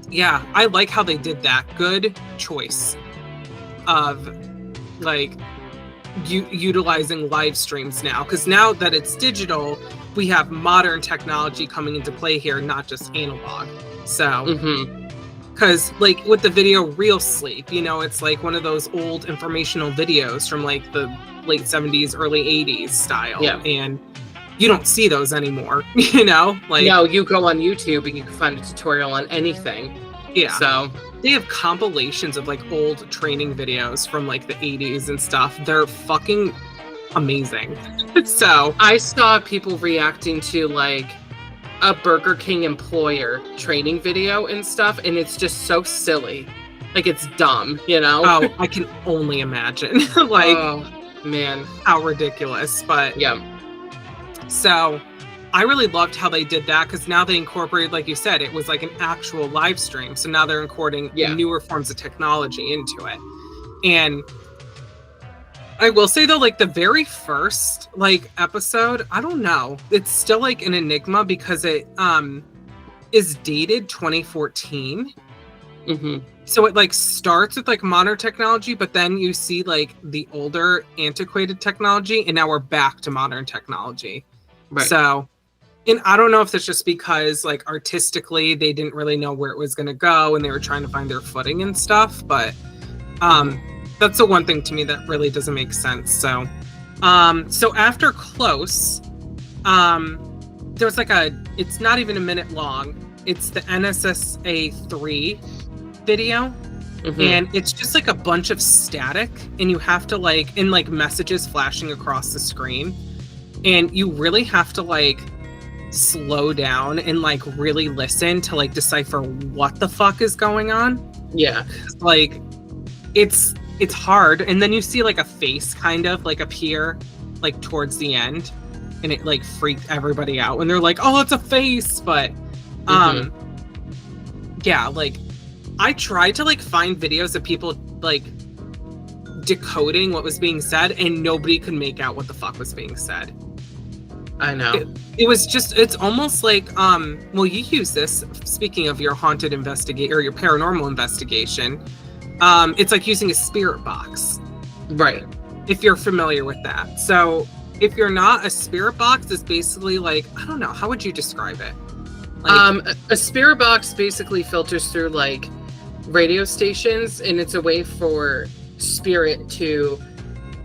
yeah, I like how they did that. Good choice of like utilizing live streams now, because now that it's digital, we have modern technology coming into play here, not just analog. So because like with the video Real Sleep, you know, it's like one of those old informational videos from like the late 70s, early 80s style. Yeah. And you don't see those anymore, you know? Like, no, you go on YouTube and you can find a tutorial on anything. Yeah. So they have compilations of like old training videos from like the 80s and stuff. They're fucking amazing. So I saw people reacting to like a Burger King employer training video and stuff, and it's just so silly. Like, it's dumb, you know? Oh, I can only imagine. Like, oh, man, how ridiculous. But yeah. So I really loved how they did that, because now they incorporated, like you said, it was like an actual live stream. So now they're incorporating newer forms of technology into it. And I will say though, like the very first like episode, I don't know, it's still like an enigma because it is dated 2014. So it like starts with like modern technology, but then you see like the older antiquated technology, and now we're back to modern technology. Right. So, and I don't know if that's just because like artistically they didn't really know where it was going to go and they were trying to find their footing and stuff, but that's the one thing to me that really doesn't make sense. So so after Close, there was like it's not even a minute long, it's the NSSA 3 video, and it's just like a bunch of static, and you have to like, in like messages flashing across the screen, and you really have to like slow down and like really listen to like decipher what the fuck is going on. Yeah, like it's hard. And then you see like a face kind of like appear like towards the end, and it like freaked everybody out when they're like, oh, it's a face. But yeah, like I tried to like find videos of people like decoding what was being said, and nobody could make out what the fuck was being said. I know. It was just, it's almost like, well, you use this, speaking of your haunted investigate or your paranormal investigation, it's like using a spirit box. Right. If you're familiar with that. So if you're not, a spirit box is basically like, I don't know, how would you describe it? Like, a spirit box basically filters through like radio stations, and it's a way for spirit to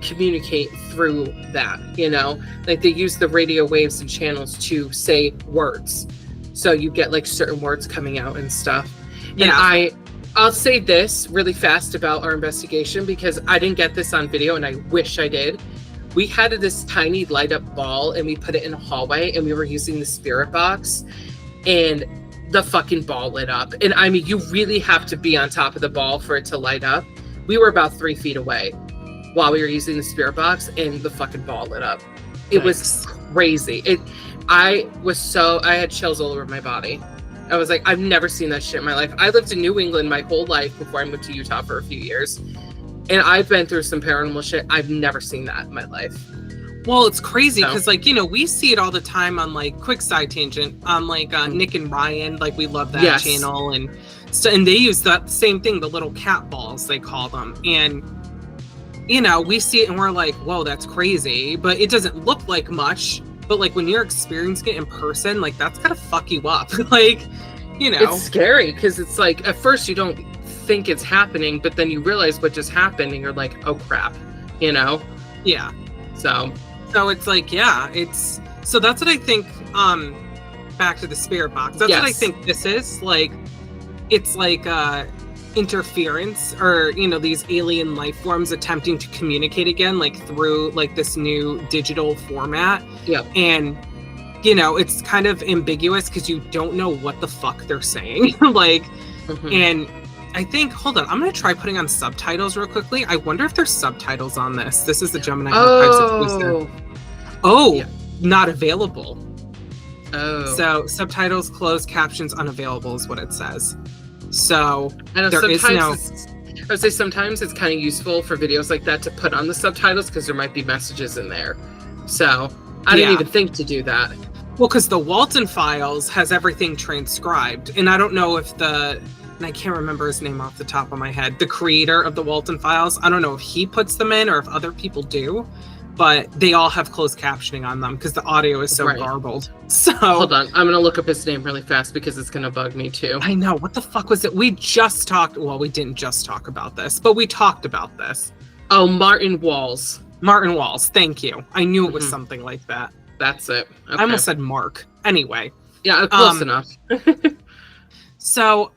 communicate through that, you know, like they use the radio waves and channels to say words, so you get like certain words coming out and stuff. Yeah. And I'll say this really fast about our investigation, because I didn't get this on video and I wish I did. We had this tiny light up ball and we put it in a hallway, and we were using the spirit box, and the fucking ball lit up. And I mean, you really have to be on top of the ball for it to light up. We were about 3 feet away while we were using the spirit box, and the fucking ball lit up. It was crazy. I had chills all over my body. I was like, I've never seen that shit in my life. I lived in New England my whole life before I moved to Utah for a few years. And I've been through some paranormal shit. I've never seen that in my life. Well, it's crazy because, like, you know, we see it all the time on, like, quick side tangent on, like, Nick and Ryan. Like, we love that channel. And so, and they use that same thing, the little cat balls, they call them. And, you know, we see it and we're like, whoa, that's crazy. But it doesn't look like much. But, like, when you're experiencing it in person, like, that's gotta fuck you up. Like, you know. It's scary because it's like, at first you don't think it's happening, but then you realize what just happened and you're like, oh crap, you know? Yeah. So it's like, yeah, it's, so that's what I think, back to the spirit box. That's what I think this is. Like, it's like, interference, or, you know, these alien life forms attempting to communicate again, like through like this new digital format. Yeah. And, you know, it's kind of ambiguous because you don't know what the fuck they're saying. Like, and I think, hold on, I'm going to try putting on subtitles real quickly. I wonder if there's subtitles on this. This is the Gemini Archives exclusive. Not available. So subtitles, closed captions unavailable is what it says. So I know, there is no. I would say sometimes it's kind of useful for videos like that to put on the subtitles because there might be messages in there. So I didn't even think to do that. Well, because the Walton Files has everything transcribed, and I don't know if and I can't remember his name off the top of my head, the creator of the Walton Files, I don't know if he puts them in or if other people do, but they all have closed captioning on them because the audio is so garbled. So hold on, I'm gonna look up his name really fast because it's gonna bug me too. I know, what the fuck was it? We just talked, well, we didn't just talk about this, but we talked about this. Oh, Martin Walls. Martin Walls, thank you. I knew it was something like that. That's it. Okay. I almost said Mark. Anyway. Yeah, close enough. So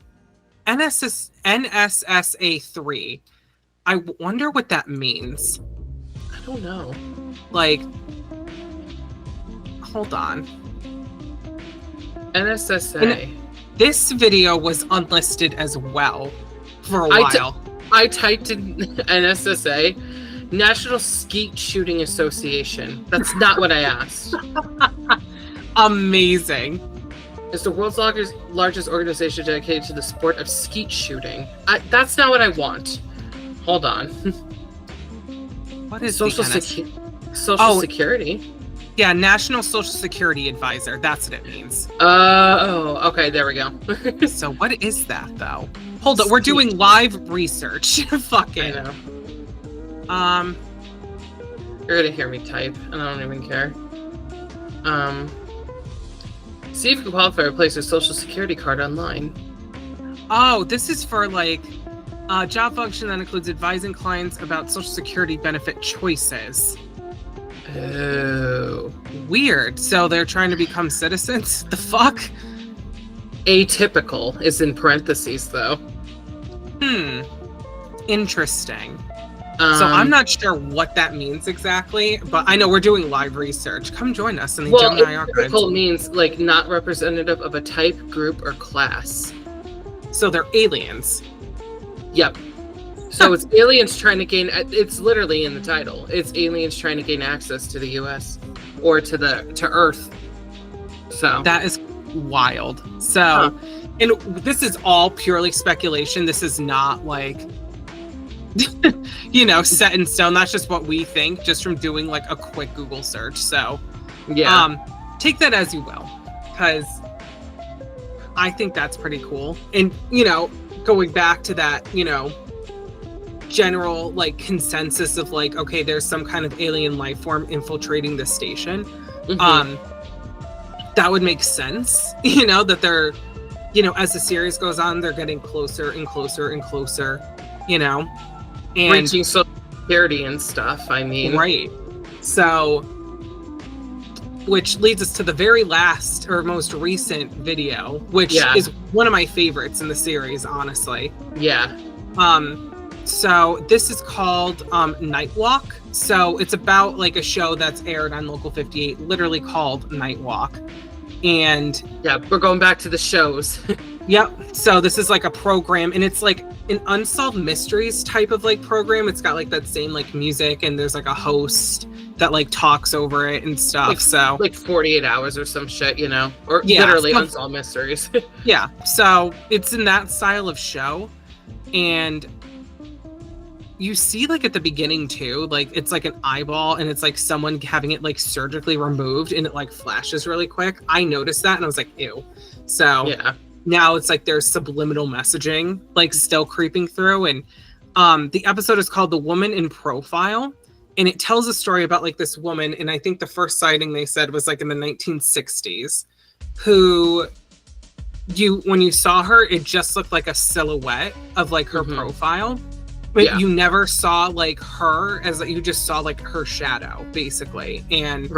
NSSA3, I wonder what that means. I don't know. Like, hold on. NSSA. This video was unlisted as well for a while. I typed in NSSA, National Skeet Shooting Association. That's not what I asked. Amazing. It's the world's largest organization dedicated to the sport of skeet shooting. That's not what I want. Hold on. What is Social Security? Yeah, National Social Security Advisor. That's what it means. Oh, okay, there we go. So what is that, though? Hold on, we're doing live research. Fuck it. I know. You're gonna hear me type, and I don't even care. See if you can qualify to replace your social security card online. Oh, this is for like a job function that includes advising clients about social security benefit choices. Oh. Weird. So they're trying to become citizens? The fuck? Atypical is in parentheses, though. Interesting. So I'm not sure what that means exactly, but I know we're doing live research. Come join us in the Gemini Archives. Atypical means like not representative of a type, group, or class. So they're aliens. Yep. So it's aliens trying to gain, it's literally in the title. It's aliens trying to gain access to the U.S. or to Earth. So that is wild. So, and this is all purely speculation. This is not like, set in stone. That's just what we think, just from doing like a quick Google search. So, take that as you will, because I think that's pretty cool. And, going back to that, general like consensus of like, okay, there's some kind of alien life form infiltrating the station. That would make sense, that they're, as the series goes on, they're getting closer and closer and closer, and reaching social security and stuff. I mean, right. So, which leads us to the very last or most recent video, which is one of my favorites in the series, honestly. Yeah. So this is called Night Walk. So it's about like a show that's aired on Local 58, literally called Night Walk. And yeah, we're going back to the shows. Yep. So this is like a program, and it's like an unsolved mysteries type of like program. It's got like that same like music, and there's like a host that like talks over it and stuff. Like, so like 48 hours or some shit, or literally unsolved mysteries. Yeah. So it's in that style of show, and you see like at the beginning too, like it's like an eyeball, and it's like someone having it like surgically removed, and it like flashes really quick. I noticed that, and I was like, ew. So yeah. Now it's like there's subliminal messaging like still creeping through, and the episode is called The Woman in Profile, and it tells a story about like this woman, and I think the first sighting they said was like in the 1960s, who when you saw her, it just looked like a silhouette of like her profile, but you never saw like her as like, you just saw like her shadow basically. And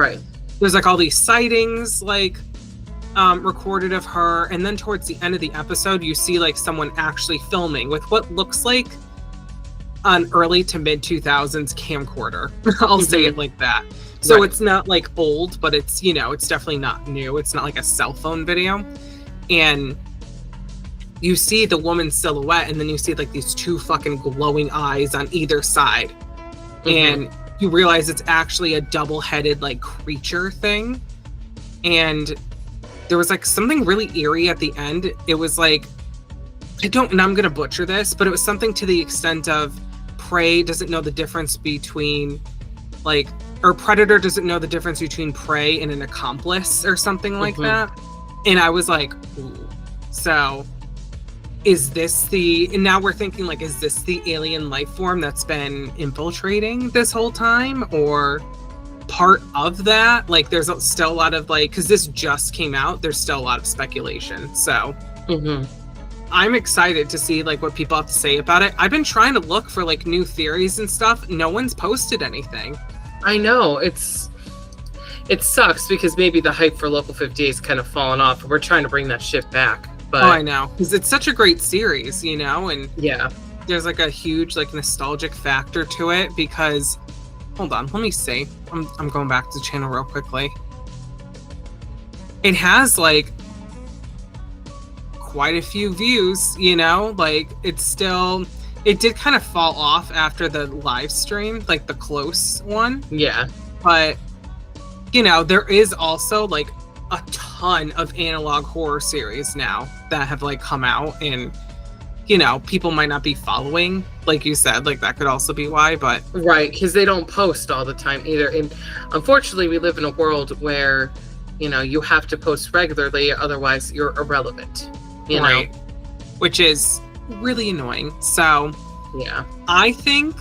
there's like all these sightings like recorded of her, and then towards the end of the episode you see like someone actually filming with what looks like an early to mid 2000s camcorder. I'll say it like that. So it's not like old, but it's it's definitely not new. It's not like a cell phone video. And you see the woman's silhouette, and then you see like these two fucking glowing eyes on either side, and you realize it's actually a double-headed like creature thing. And there was like something really eerie at the end. It was like, and I'm gonna butcher this, but it was something to the extent of prey doesn't know the difference between like, or predator doesn't know the difference between prey and an accomplice or something like that. And I was like, ooh. So is this and now we're thinking like, is this the alien life form that's been infiltrating this whole time, or part of that? Like there's still a lot of like, because this just came out, there's still a lot of speculation. So I'm excited to see like what people have to say about it. I've been trying to look for like new theories and stuff. No one's posted anything. I know, it sucks because maybe the hype for Local 58 is kind of fallen off. We're trying to bring that shit back. But I know, because it's such a great series, and there's like a huge like nostalgic factor to it. Because hold on, let me see. I'm going back to the channel real quickly. It has like quite a few views, like it did kind of fall off after the live stream, like the close one. Yeah. But there is also like a ton of analog horror series now that have like come out, and people might not be following, like you said, like that could also be why. But because they don't post all the time either, and unfortunately we live in a world where you have to post regularly, otherwise you're irrelevant, know, which is really annoying. So I think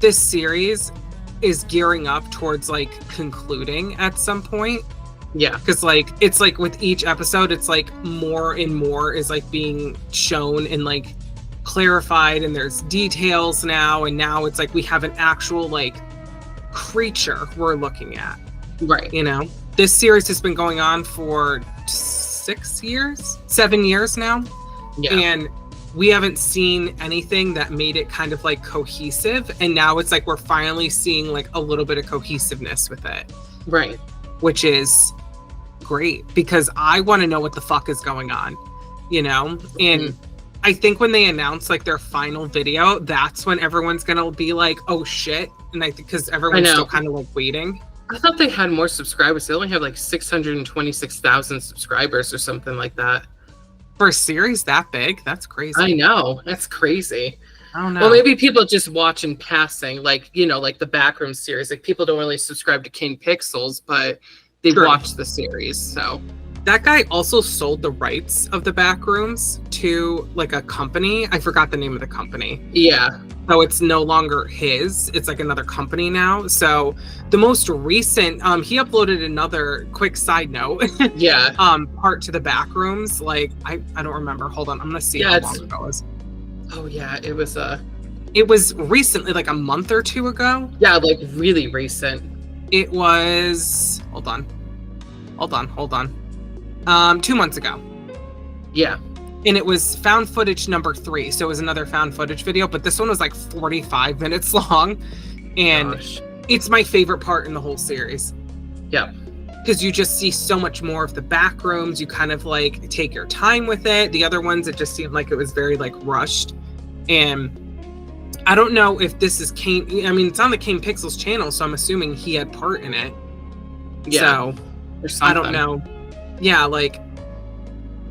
this series is gearing up towards like concluding at some point. Because like it's like with each episode, it's like more and more is like being shown and like clarified, and there's details now, and now it's like we have an actual like creature we're looking at. This series has been going on for 7 years now, and we haven't seen anything that made it kind of like cohesive, and now it's like we're finally seeing like a little bit of cohesiveness with it, which is great, because I want to know what the fuck is going on, and I think when they announce like their final video, that's when everyone's gonna be like, oh shit. And I think because everyone's still kind of like waiting. I thought they had more subscribers. They only have like 626,000 subscribers or something like that. For a series that big, that's crazy. I know. That's crazy. I don't know. Well, maybe people just watch in passing, like, you know, like the Backroom series. Like, people don't really subscribe to King Pixels, but they watch the series. So that guy also sold the rights of the Backrooms to like a company. I forgot the name of the company. Yeah. So it's no longer his. It's like another company now. So the most recent, he uploaded another quick side note. Yeah. Part to the Backrooms. Like I don't remember. Hold on, I'm gonna see how long ago it was. Oh yeah, it was It was recently, like a month or two ago. Yeah, like really recent. It was. Hold on. 2 months ago. Yeah. And it was found footage number 3. So it was another found footage video, but this one was like 45 minutes long. And it's my favorite part in the whole series. Yeah. Because you just see so much more of the back rooms. You kind of like take your time with it. The other ones, it just seemed like it was very like rushed. And I don't know if this is Kane. I mean, it's on the King Pixels channel, so I'm assuming he had part in it. Yeah. So I don't know. Yeah, like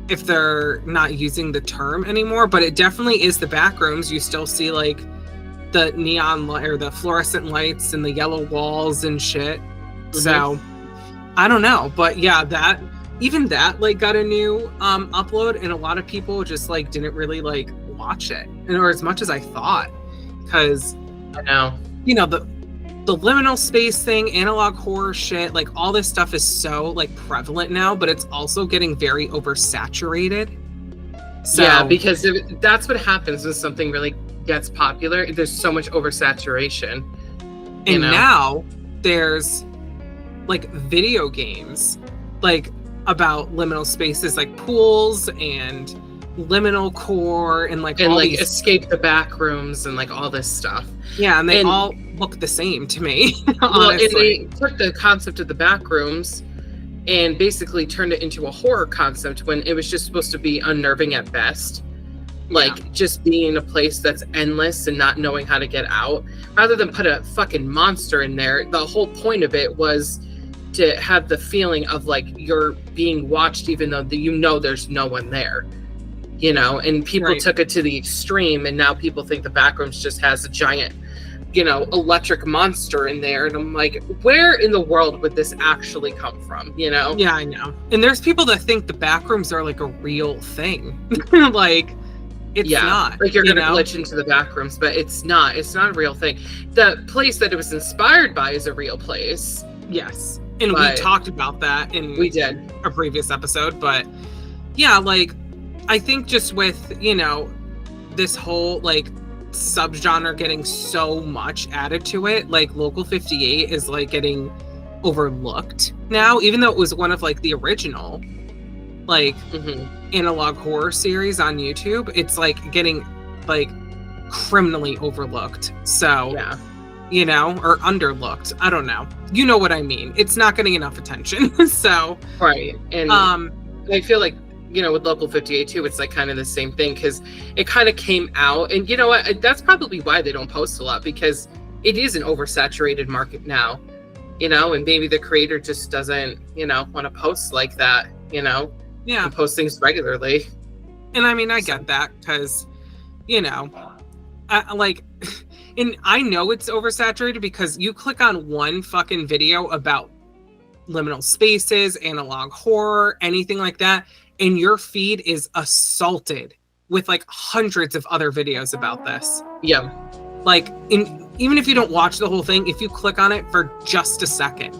if they're not using the term anymore, but it definitely is the back rooms. You still see like the neon light or the fluorescent lights and the yellow walls and shit. Mm-hmm. So I don't know, but yeah, that like got a new upload, and a lot of people just like didn't really like watch it, or as much as I thought, because I know, you know, the liminal space thing, analog horror shit, like all this stuff is so like prevalent now, but it's also getting very oversaturated. So, yeah, because that's what happens when something really gets popular. There's so much oversaturation. And now there's like video games like about liminal spaces, like pools and liminal core and like and all like these... escape the back rooms and like all this stuff. Yeah, and they all look the same to me. Well, and they took the concept of the back rooms and basically turned it into a horror concept when it was just supposed to be unnerving at best. Like just being in a place that's endless and not knowing how to get out, rather than put a fucking monster in there. The whole point of it was to have the feeling of like you're being watched, even though you know there's no one there, you know. And people took it to the extreme, and now people think the Backrooms just has a giant, you know, electric monster in there. And I'm like, where in the world would this actually come from, you know? Yeah, I know. And there's people that think the Backrooms are like a real thing. Like it's not. Like you're gonna glitch into the Backrooms, but it's not a real thing. The place that it was inspired by is a real place. Yes. And we talked about that in a previous episode, but yeah, like I think just with, you know, this whole like subgenre getting so much added to it, like Local 58 is like getting overlooked now, even though it was one of like the original like analog horror series on YouTube. It's like getting like criminally overlooked. So you know, or underlooked. I don't know. You know what I mean. It's not getting enough attention. So and I feel like, you know, with Local 58 too, it's like kind of the same thing, because it kind of came out, and you know what, that's probably why they don't post a lot, because it is an oversaturated market now, you know, and maybe the creator just doesn't, you know, want to post like that, you know, and post things regularly. And I mean, I get that, because, you know, like, and I know it's oversaturated because you click on one fucking video about liminal spaces, analog horror, anything like that, and your feed is assaulted with like hundreds of other videos about this. Yeah. Like, even if you don't watch the whole thing, if you click on it for just a second,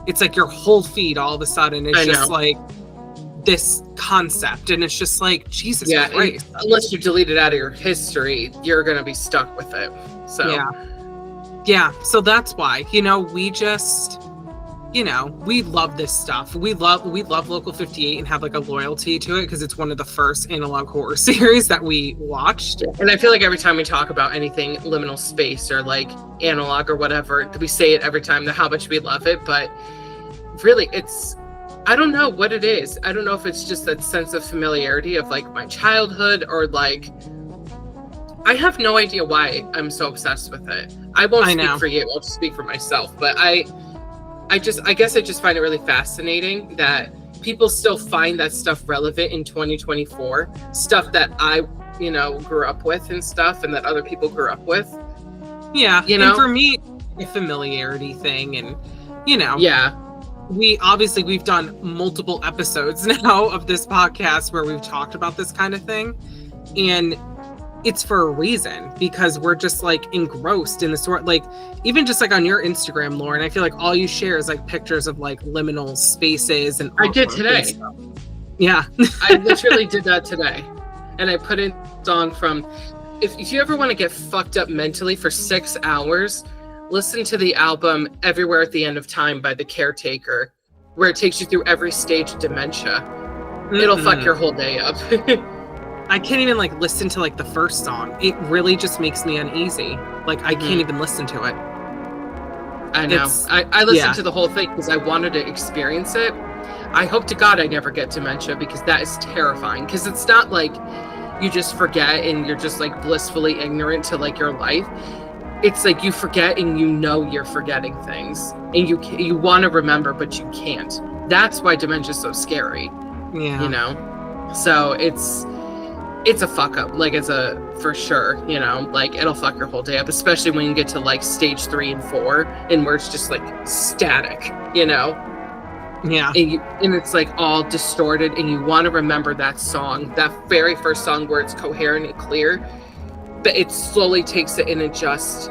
it's like your whole feed all of a sudden is just like this concept, and it's just like, Jesus Christ. Unless you delete it out of your history, you're gonna be stuck with it. So yeah. So that's why, you know, we just, you know, we love this stuff. We love Local 58 and have like a loyalty to it because it's one of the first analog horror series that we watched. And I feel like every time we talk about anything liminal space or like analog or whatever, we say it every time, how much we love it. But really, it's, I don't know what it is. I don't know if it's just that sense of familiarity of like my childhood, or like, I have no idea why I'm so obsessed with it. I won't speak for you. I'll just speak for myself. But I guess I just find it really fascinating that people still find that stuff relevant in 2024, stuff that I, grew up with and stuff, and that other people grew up with. Yeah. And for me, a familiarity thing, and, Yeah. we've done multiple episodes now of this podcast where we've talked about this kind of thing. And it's for a reason, because we're just like engrossed in the sort, like even just like on your Instagram, Lauren, I feel like all you share is like pictures of like liminal spaces and I did today. Yeah. I literally did that today. And I put in a song from, if you ever want to get fucked up mentally for 6 hours, listen to the album Everywhere at the End of Time by The Caretaker, where it takes you through every stage of dementia. It'll fuck your whole day up. I can't even like listen to like the first song. It really just makes me uneasy. Like I can't even listen to it. I know. I listened to the whole thing because I wanted to experience it. I hope to God I never get dementia, because that is terrifying. Because it's not like you just forget and you're just like blissfully ignorant to like your life. It's like you forget and you're forgetting things, and you want to remember but you can't. That's why dementia is so scary. Yeah. So it's a fuck up, like it's a for sure, like it'll fuck your whole day up, especially when you get to like stage 3 and 4 and where it's just like static, Yeah. And it's like all distorted, and you want to remember that song, that very first song where it's coherent and clear, but it slowly takes it and it just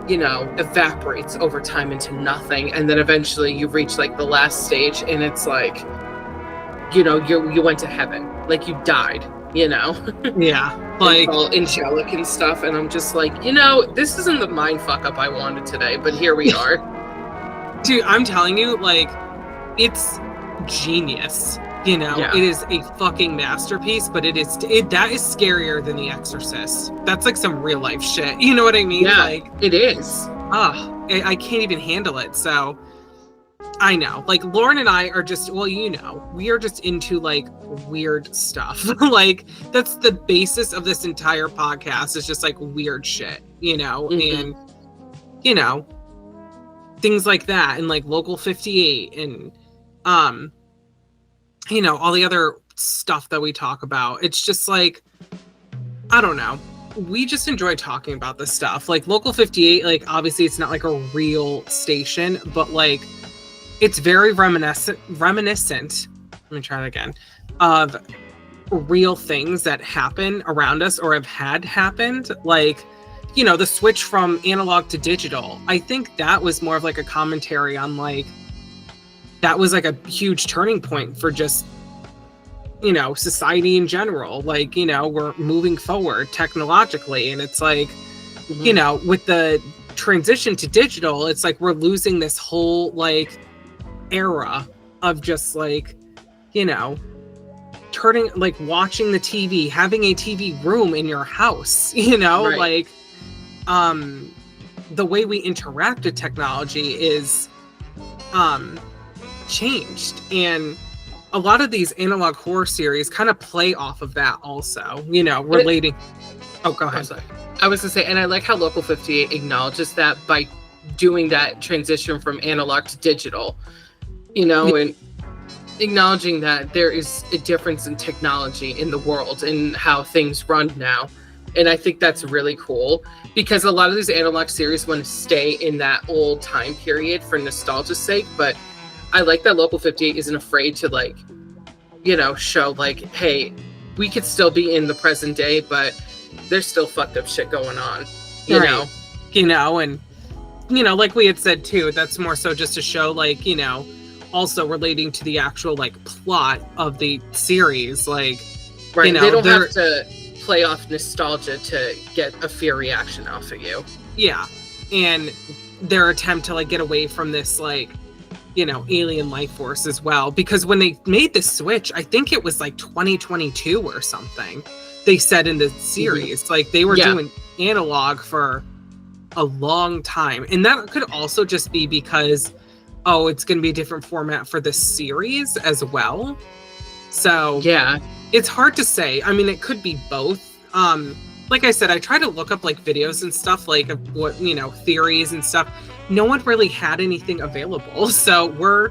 evaporates over time into nothing, and then eventually you reach like the last stage and it's like you went to heaven, like you died. Yeah, like all angelic and stuff, and I'm just like, this isn't the mind fuck up I wanted today, but here we are. Dude, I'm telling you, like, it's genius. It is a fucking masterpiece, but that is scarier than The Exorcist. That's like some real life shit. You know what I mean? Yeah, like it is. I can't even handle it. So I know, like Lauren and I are just, we are just into like weird stuff. Like that's the basis of this entire podcast, is just like weird shit, and things like that, and like Local 58 and all the other stuff that we talk about. It's just like, I don't know. We just enjoy talking about this stuff. Like Local 58, like obviously it's not like a real station, but like it's very reminiscent, let me try that again, of real things that happen around us or have had happened. Like, the switch from analog to digital. I think that was more of like a commentary on like, that was like a huge turning point for just, society in general. Like, we're moving forward technologically, and it's like, with the transition to digital, it's like we're losing this whole like era of just like, turning, like watching the TV, having a TV room in your house, Right. like the way we interact with technology is changed, and a lot of these analog horror series kind of play off of that also, relating. Oh, go ahead. I was gonna say, and I like how Local 58 acknowledges that by doing that transition from analog to digital, and acknowledging that there is a difference in technology in the world and how things run now. And I think that's really cool, because a lot of these analog series want to stay in that old time period for nostalgia's sake. But I like that Local 58 isn't afraid to like, show like, hey, we could still be in the present day, but there's still fucked up shit going on, you know? And, like we had said too, that's more so just to show like, also relating to the actual like plot of the series. Like, right, they don't have to play off nostalgia to get a fear reaction off of you. Yeah. And their attempt to like get away from this like, alien life force as well, because when they made the switch, I think it was like 2022 or something, they said in the series, like they were doing analog for a long time. And that could also just be because, it's going to be a different format for the series as well. So yeah, it's hard to say. I mean, it could be both. like I said, I try to look up like videos and stuff, like of what, you know, theories and stuff. No one really had anything available. So we're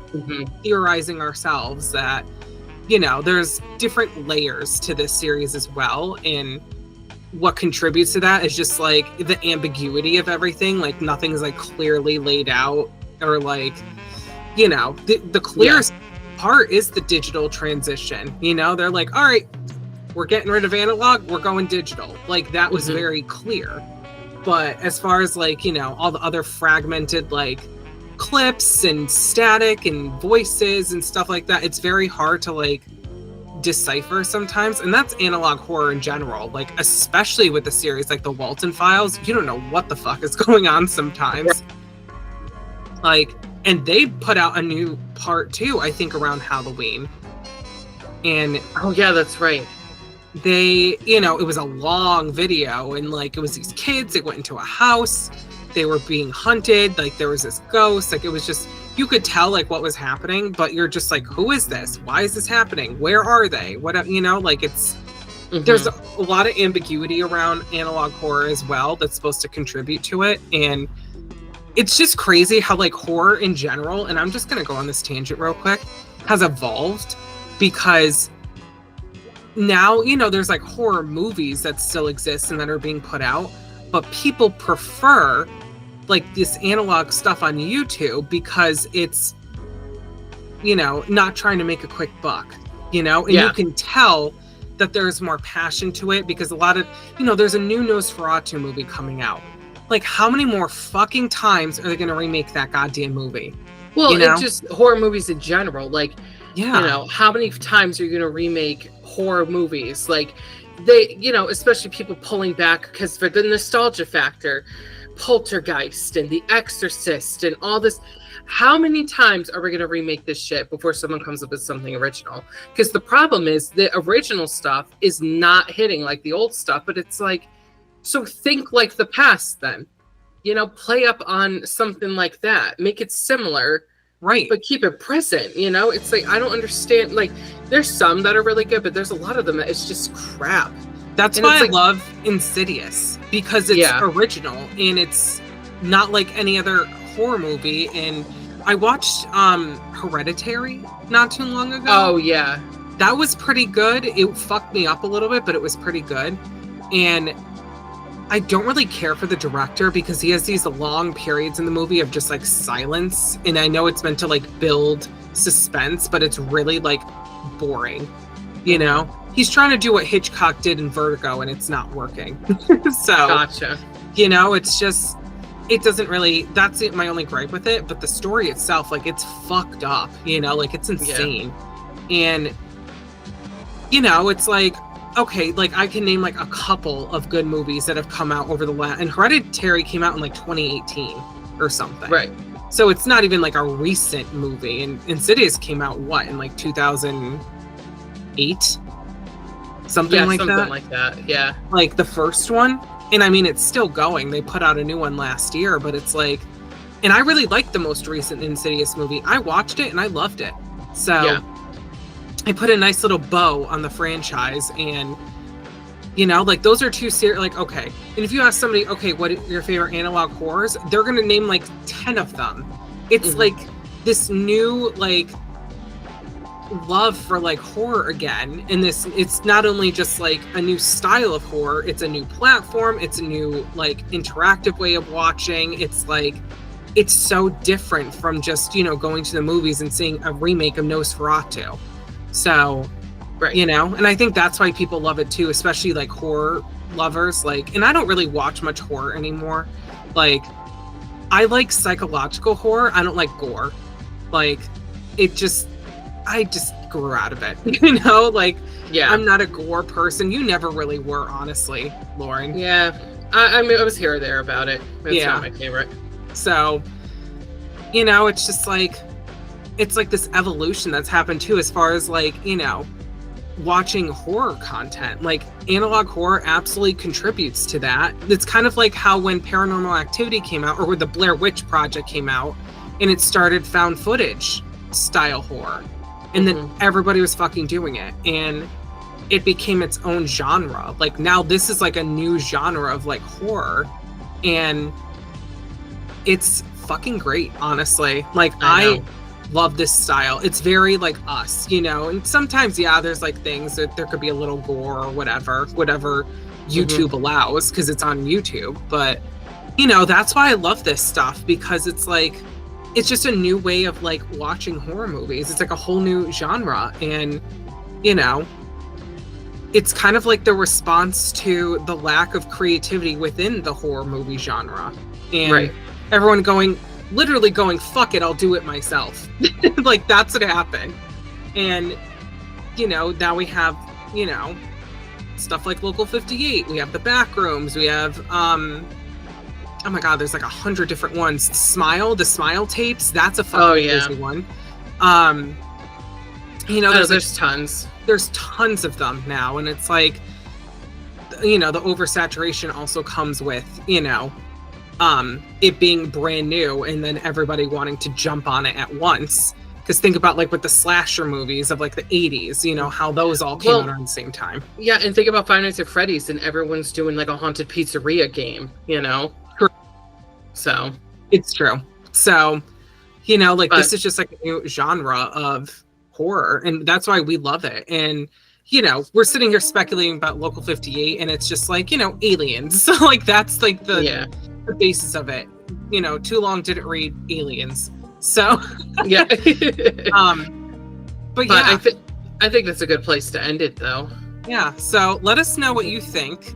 theorizing ourselves that, you know, there's different layers to this series as well. And what contributes to that is just like the ambiguity of everything. Like nothing's like clearly laid out, or like, you know, the clearest part is the digital transition. You know, they're like, all right, we're getting rid of analog, we're going digital. Like that was very clear. But as far as like, you know, all the other fragmented like clips and static and voices and stuff like that, it's very hard to like decipher sometimes. And that's analog horror in general, like especially with the series like the Walton Files. You don't know what the fuck is going on sometimes. Like, and they put out a new part too, I think around Halloween. And oh yeah, that's right. They, you know, it was a long video, and like it was these kids, they went into a house, they were being hunted, like there was this ghost, like it was just, you could tell like what was happening, but you're just like, who is this? Why is this happening? Where are they? What, you know, like it's, there's a lot of ambiguity around analog horror as well that's supposed to contribute to it. And it's just crazy how like horror in general, and I'm just gonna go on this tangent real quick, has evolved, because now, you know, there's like horror movies that still exist and that are being put out, but people prefer like this analog stuff on YouTube because it's, you know, not trying to make a quick buck, you know, and you can tell that there's more passion to it, because a lot of, you know, there's a new Nosferatu movie coming out. Like how many more fucking times are they going to remake that goddamn movie? Well, you know? it's just horror movies in general. Like, you know, how many times are you going to remake horror movies? Like they, you know, especially people pulling back because for the nostalgia factor, Poltergeist and The Exorcist and all this. How many times are we going to remake this shit before someone comes up with something original? Because the problem is the original stuff is not hitting like the old stuff, but it's like, so think like the past then, you know, play up on something like that, make it similar. Right. But keep it present, you know? It's like, I don't understand. Like, there's some that are really good, but there's a lot of them that it's just crap. That's why I love Insidious, because it's original and it's not like any other horror movie. And I watched Hereditary not too long ago. Oh, yeah. That was pretty good. It fucked me up a little bit, but it was pretty good. And I don't really care for the director because he has these long periods in the movie of just like silence. And I know it's meant to like build suspense, but it's really like boring. You know, he's trying to do what Hitchcock did in Vertigo and it's not working. So, gotcha. You know, it's just, it doesn't really, that's it, my only gripe with it. But the story itself, like it's fucked up, you know, like it's insane. And, you know, it's like, okay, like I can name like a couple of good movies that have come out over the last, and Hereditary came out in like 2018 or something. Right. So it's not even like a recent movie. And Insidious came out what, in like 2008? Something like that. Yeah. Like the first one. And I mean, it's still going. They put out a new one last year, but it's like, and I really liked the most recent Insidious movie. I watched it and I loved it. So I put a nice little bow on the franchise, and you know, like those are two serious, like, okay. And if you ask somebody, okay, what are your favorite analog horrors? They're going to name like 10 of them. It's like this new, like, love for like horror again. And this, it's not only just like a new style of horror, it's a new platform. It's a new like interactive way of watching. It's like, it's so different from just, you know, going to the movies and seeing a remake of Nosferatu. So, you know, and I think that's why people love it too, especially like horror lovers. Like, and I don't really watch much horror anymore. Like, I like psychological horror. I don't like gore. Like, it just, I just grew out of it, you know? Like, I'm not a gore person. You never really were, honestly, Lauren. Yeah. I mean, I was here or there about it. It's not my favorite. So, you know, it's just like, it's like this evolution that's happened too, as far as like, you know, watching horror content. Like analog horror absolutely contributes to that. It's kind of like how when Paranormal Activity came out, or when the Blair Witch Project came out, and it started found footage style horror. And then everybody was fucking doing it. And it became its own genre. Like now this is like a new genre of like horror, and it's fucking great, honestly. Like I love this style. It's very like us, you know, and sometimes yeah, there's like things that there could be a little gore or whatever YouTube allows because it's on YouTube. But you know, that's why I love this stuff, because it's like it's just a new way of like watching horror movies. It's like a whole new genre, and you know, it's kind of like the response to the lack of creativity within the horror movie genre. And everyone literally going, fuck it, I'll do it myself. Like that's what happened. And, you know, now we have, you know, stuff like Local 58. We have the Backrooms. We have, oh my God, there's like 100 different ones. The Smile tapes. That's a fucking crazy one. You know, there's tons. There's tons of them now. And it's like, you know, the oversaturation also comes with, you know, it being brand new and then everybody wanting to jump on it at once. Because think about like with the slasher movies of like the 80s, you know, how those all came out around the same time. Yeah, and think about Five Nights at Freddy's and everyone's doing like a haunted pizzeria game, you know? True. So. It's true. So, you know, like this is just like a new genre of horror, and that's why we love it. And you know, we're sitting here speculating about Local 58, and it's just like, you know, aliens. So like that's like the basis of it. You know, too long didn't read Aliens. So yeah. But yeah, I think that's a good place to end it though. Yeah. So let us know what you think.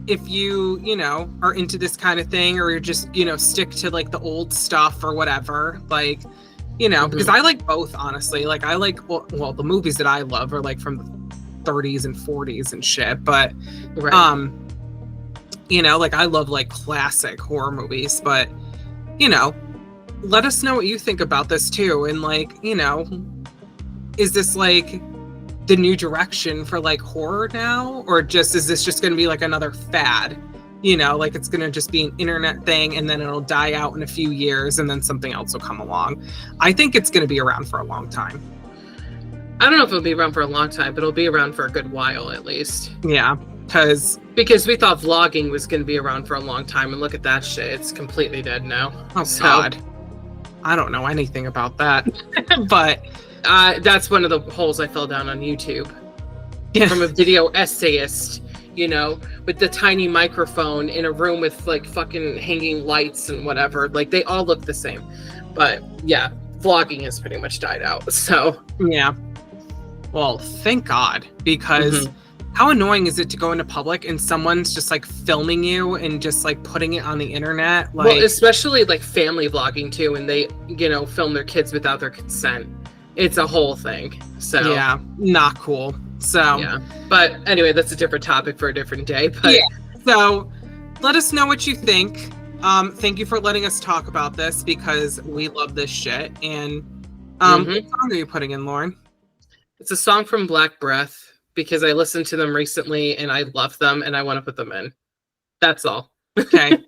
If you know, are into this kind of thing, or you're just, you know, stick to like the old stuff or whatever, like, you know, because I like both, honestly. Like I like, well, the movies that I love are like from the 30s and 40s and shit. But, you know, like I love like classic horror movies, but, you know, let us know what you think about this too. And like, you know, is this like the new direction for like horror now? Or just, is this just going to be like another fad? You know, like it's going to just be an internet thing and then it'll die out in a few years and then something else will come along. I think it's going to be around for a long time. I don't know if it'll be around for a long time, but it'll be around for a good while at least. Yeah, because we thought vlogging was going to be around for a long time, and look at that shit. It's completely dead now. Oh, God. I don't know anything about that. But that's one of the holes I fell down on YouTube. Yeah. From a video essayist, you know, with the tiny microphone in a room with like fucking hanging lights and whatever. Like they all look the same. But yeah, vlogging has pretty much died out. So yeah. Well, thank God, because how annoying is it to go into public and someone's just like filming you and just like putting it on the internet? Like, well, especially like family vlogging too, and they, you know, film their kids without their consent. It's a whole thing. So yeah, not cool. So yeah, but anyway, that's a different topic for a different day. But yeah, so let us know what you think. Thank you for letting us talk about this, because we love this shit. And what song are you putting in, Lauren? It's a song from Black Breath, because I listened to them recently and I love them and I want to put them in. That's all. Okay.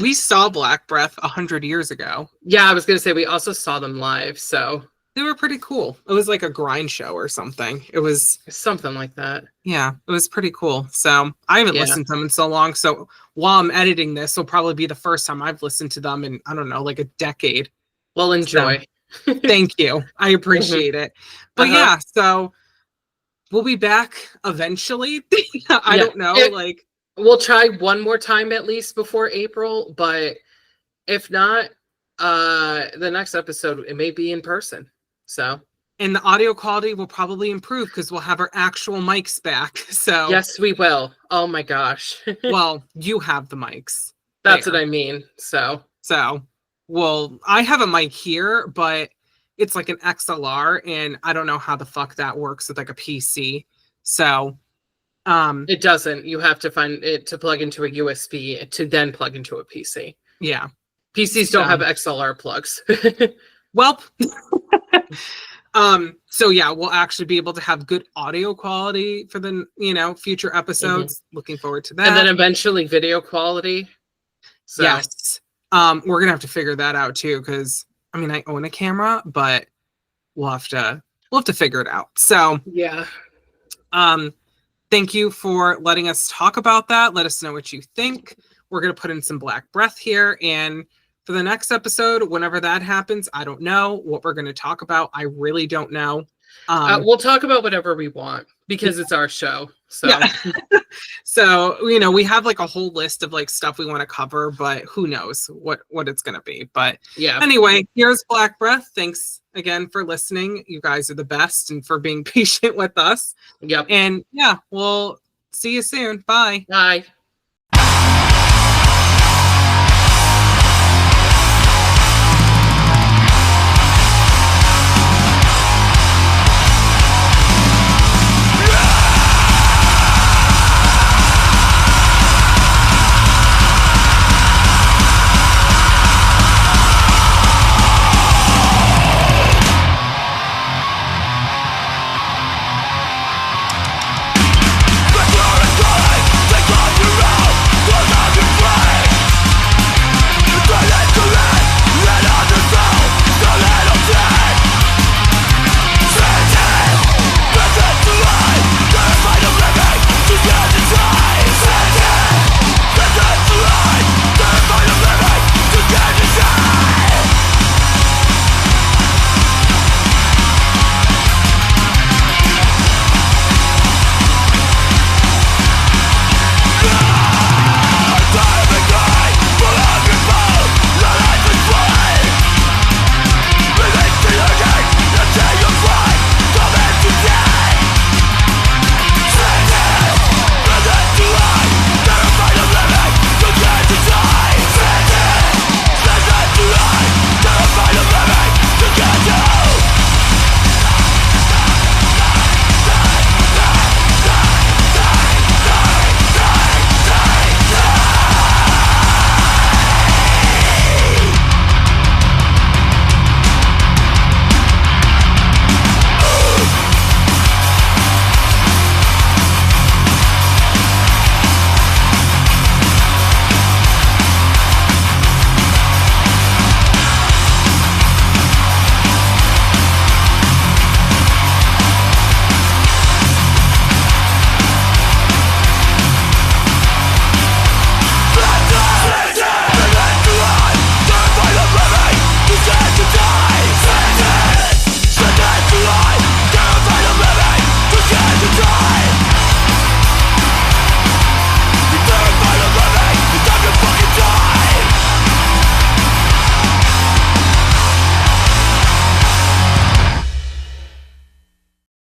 We saw Black Breath 100 years ago. Yeah, I was gonna say we also saw them live, so they were pretty cool. It was like a grind show or something. It was something like that. Yeah, it was pretty cool. So I haven't listened to them in so long. So while I'm editing this, will probably be the first time I've listened to them in, I don't know, like a decade. Well, enjoy. So, thank you. I appreciate it. But yeah, so we'll be back eventually. I don't know. Like we'll try one more time at least before April, but if not, the next episode, it may be in person. So, and the audio quality will probably improve because we'll have our actual mics back. So yes, we will. Oh my gosh. Well, you have the mics. That's what I mean. So, well, I have a mic here, but it's like an XLR, and I don't know how the fuck that works with like a PC. So, it doesn't. You have to find it to plug into a USB to then plug into a PC. Yeah. PCs don't have XLR plugs. Well, so yeah, we'll actually be able to have good audio quality for the, you know, future episodes. Looking forward to that. And then eventually video quality. So. Yes. We're gonna have to figure that out too, because I mean, I own a camera, but we'll have to we'll have to figure it out. So Yeah. thank you for letting us talk about that. Let us know what you think. We're going to put in some black breath here. And for the next episode, whenever that happens, I don't know what we're going to talk about. I really don't know. We'll talk about whatever we want because it's our show. So, yeah. So, you know, we have like a whole list of like stuff we want to cover, but who knows what it's going to be. But yeah. Anyway, here's Black Breath. Thanks again for listening. You guys are the best and for being patient with us. Yep. And yeah, we'll see you soon. Bye. Bye.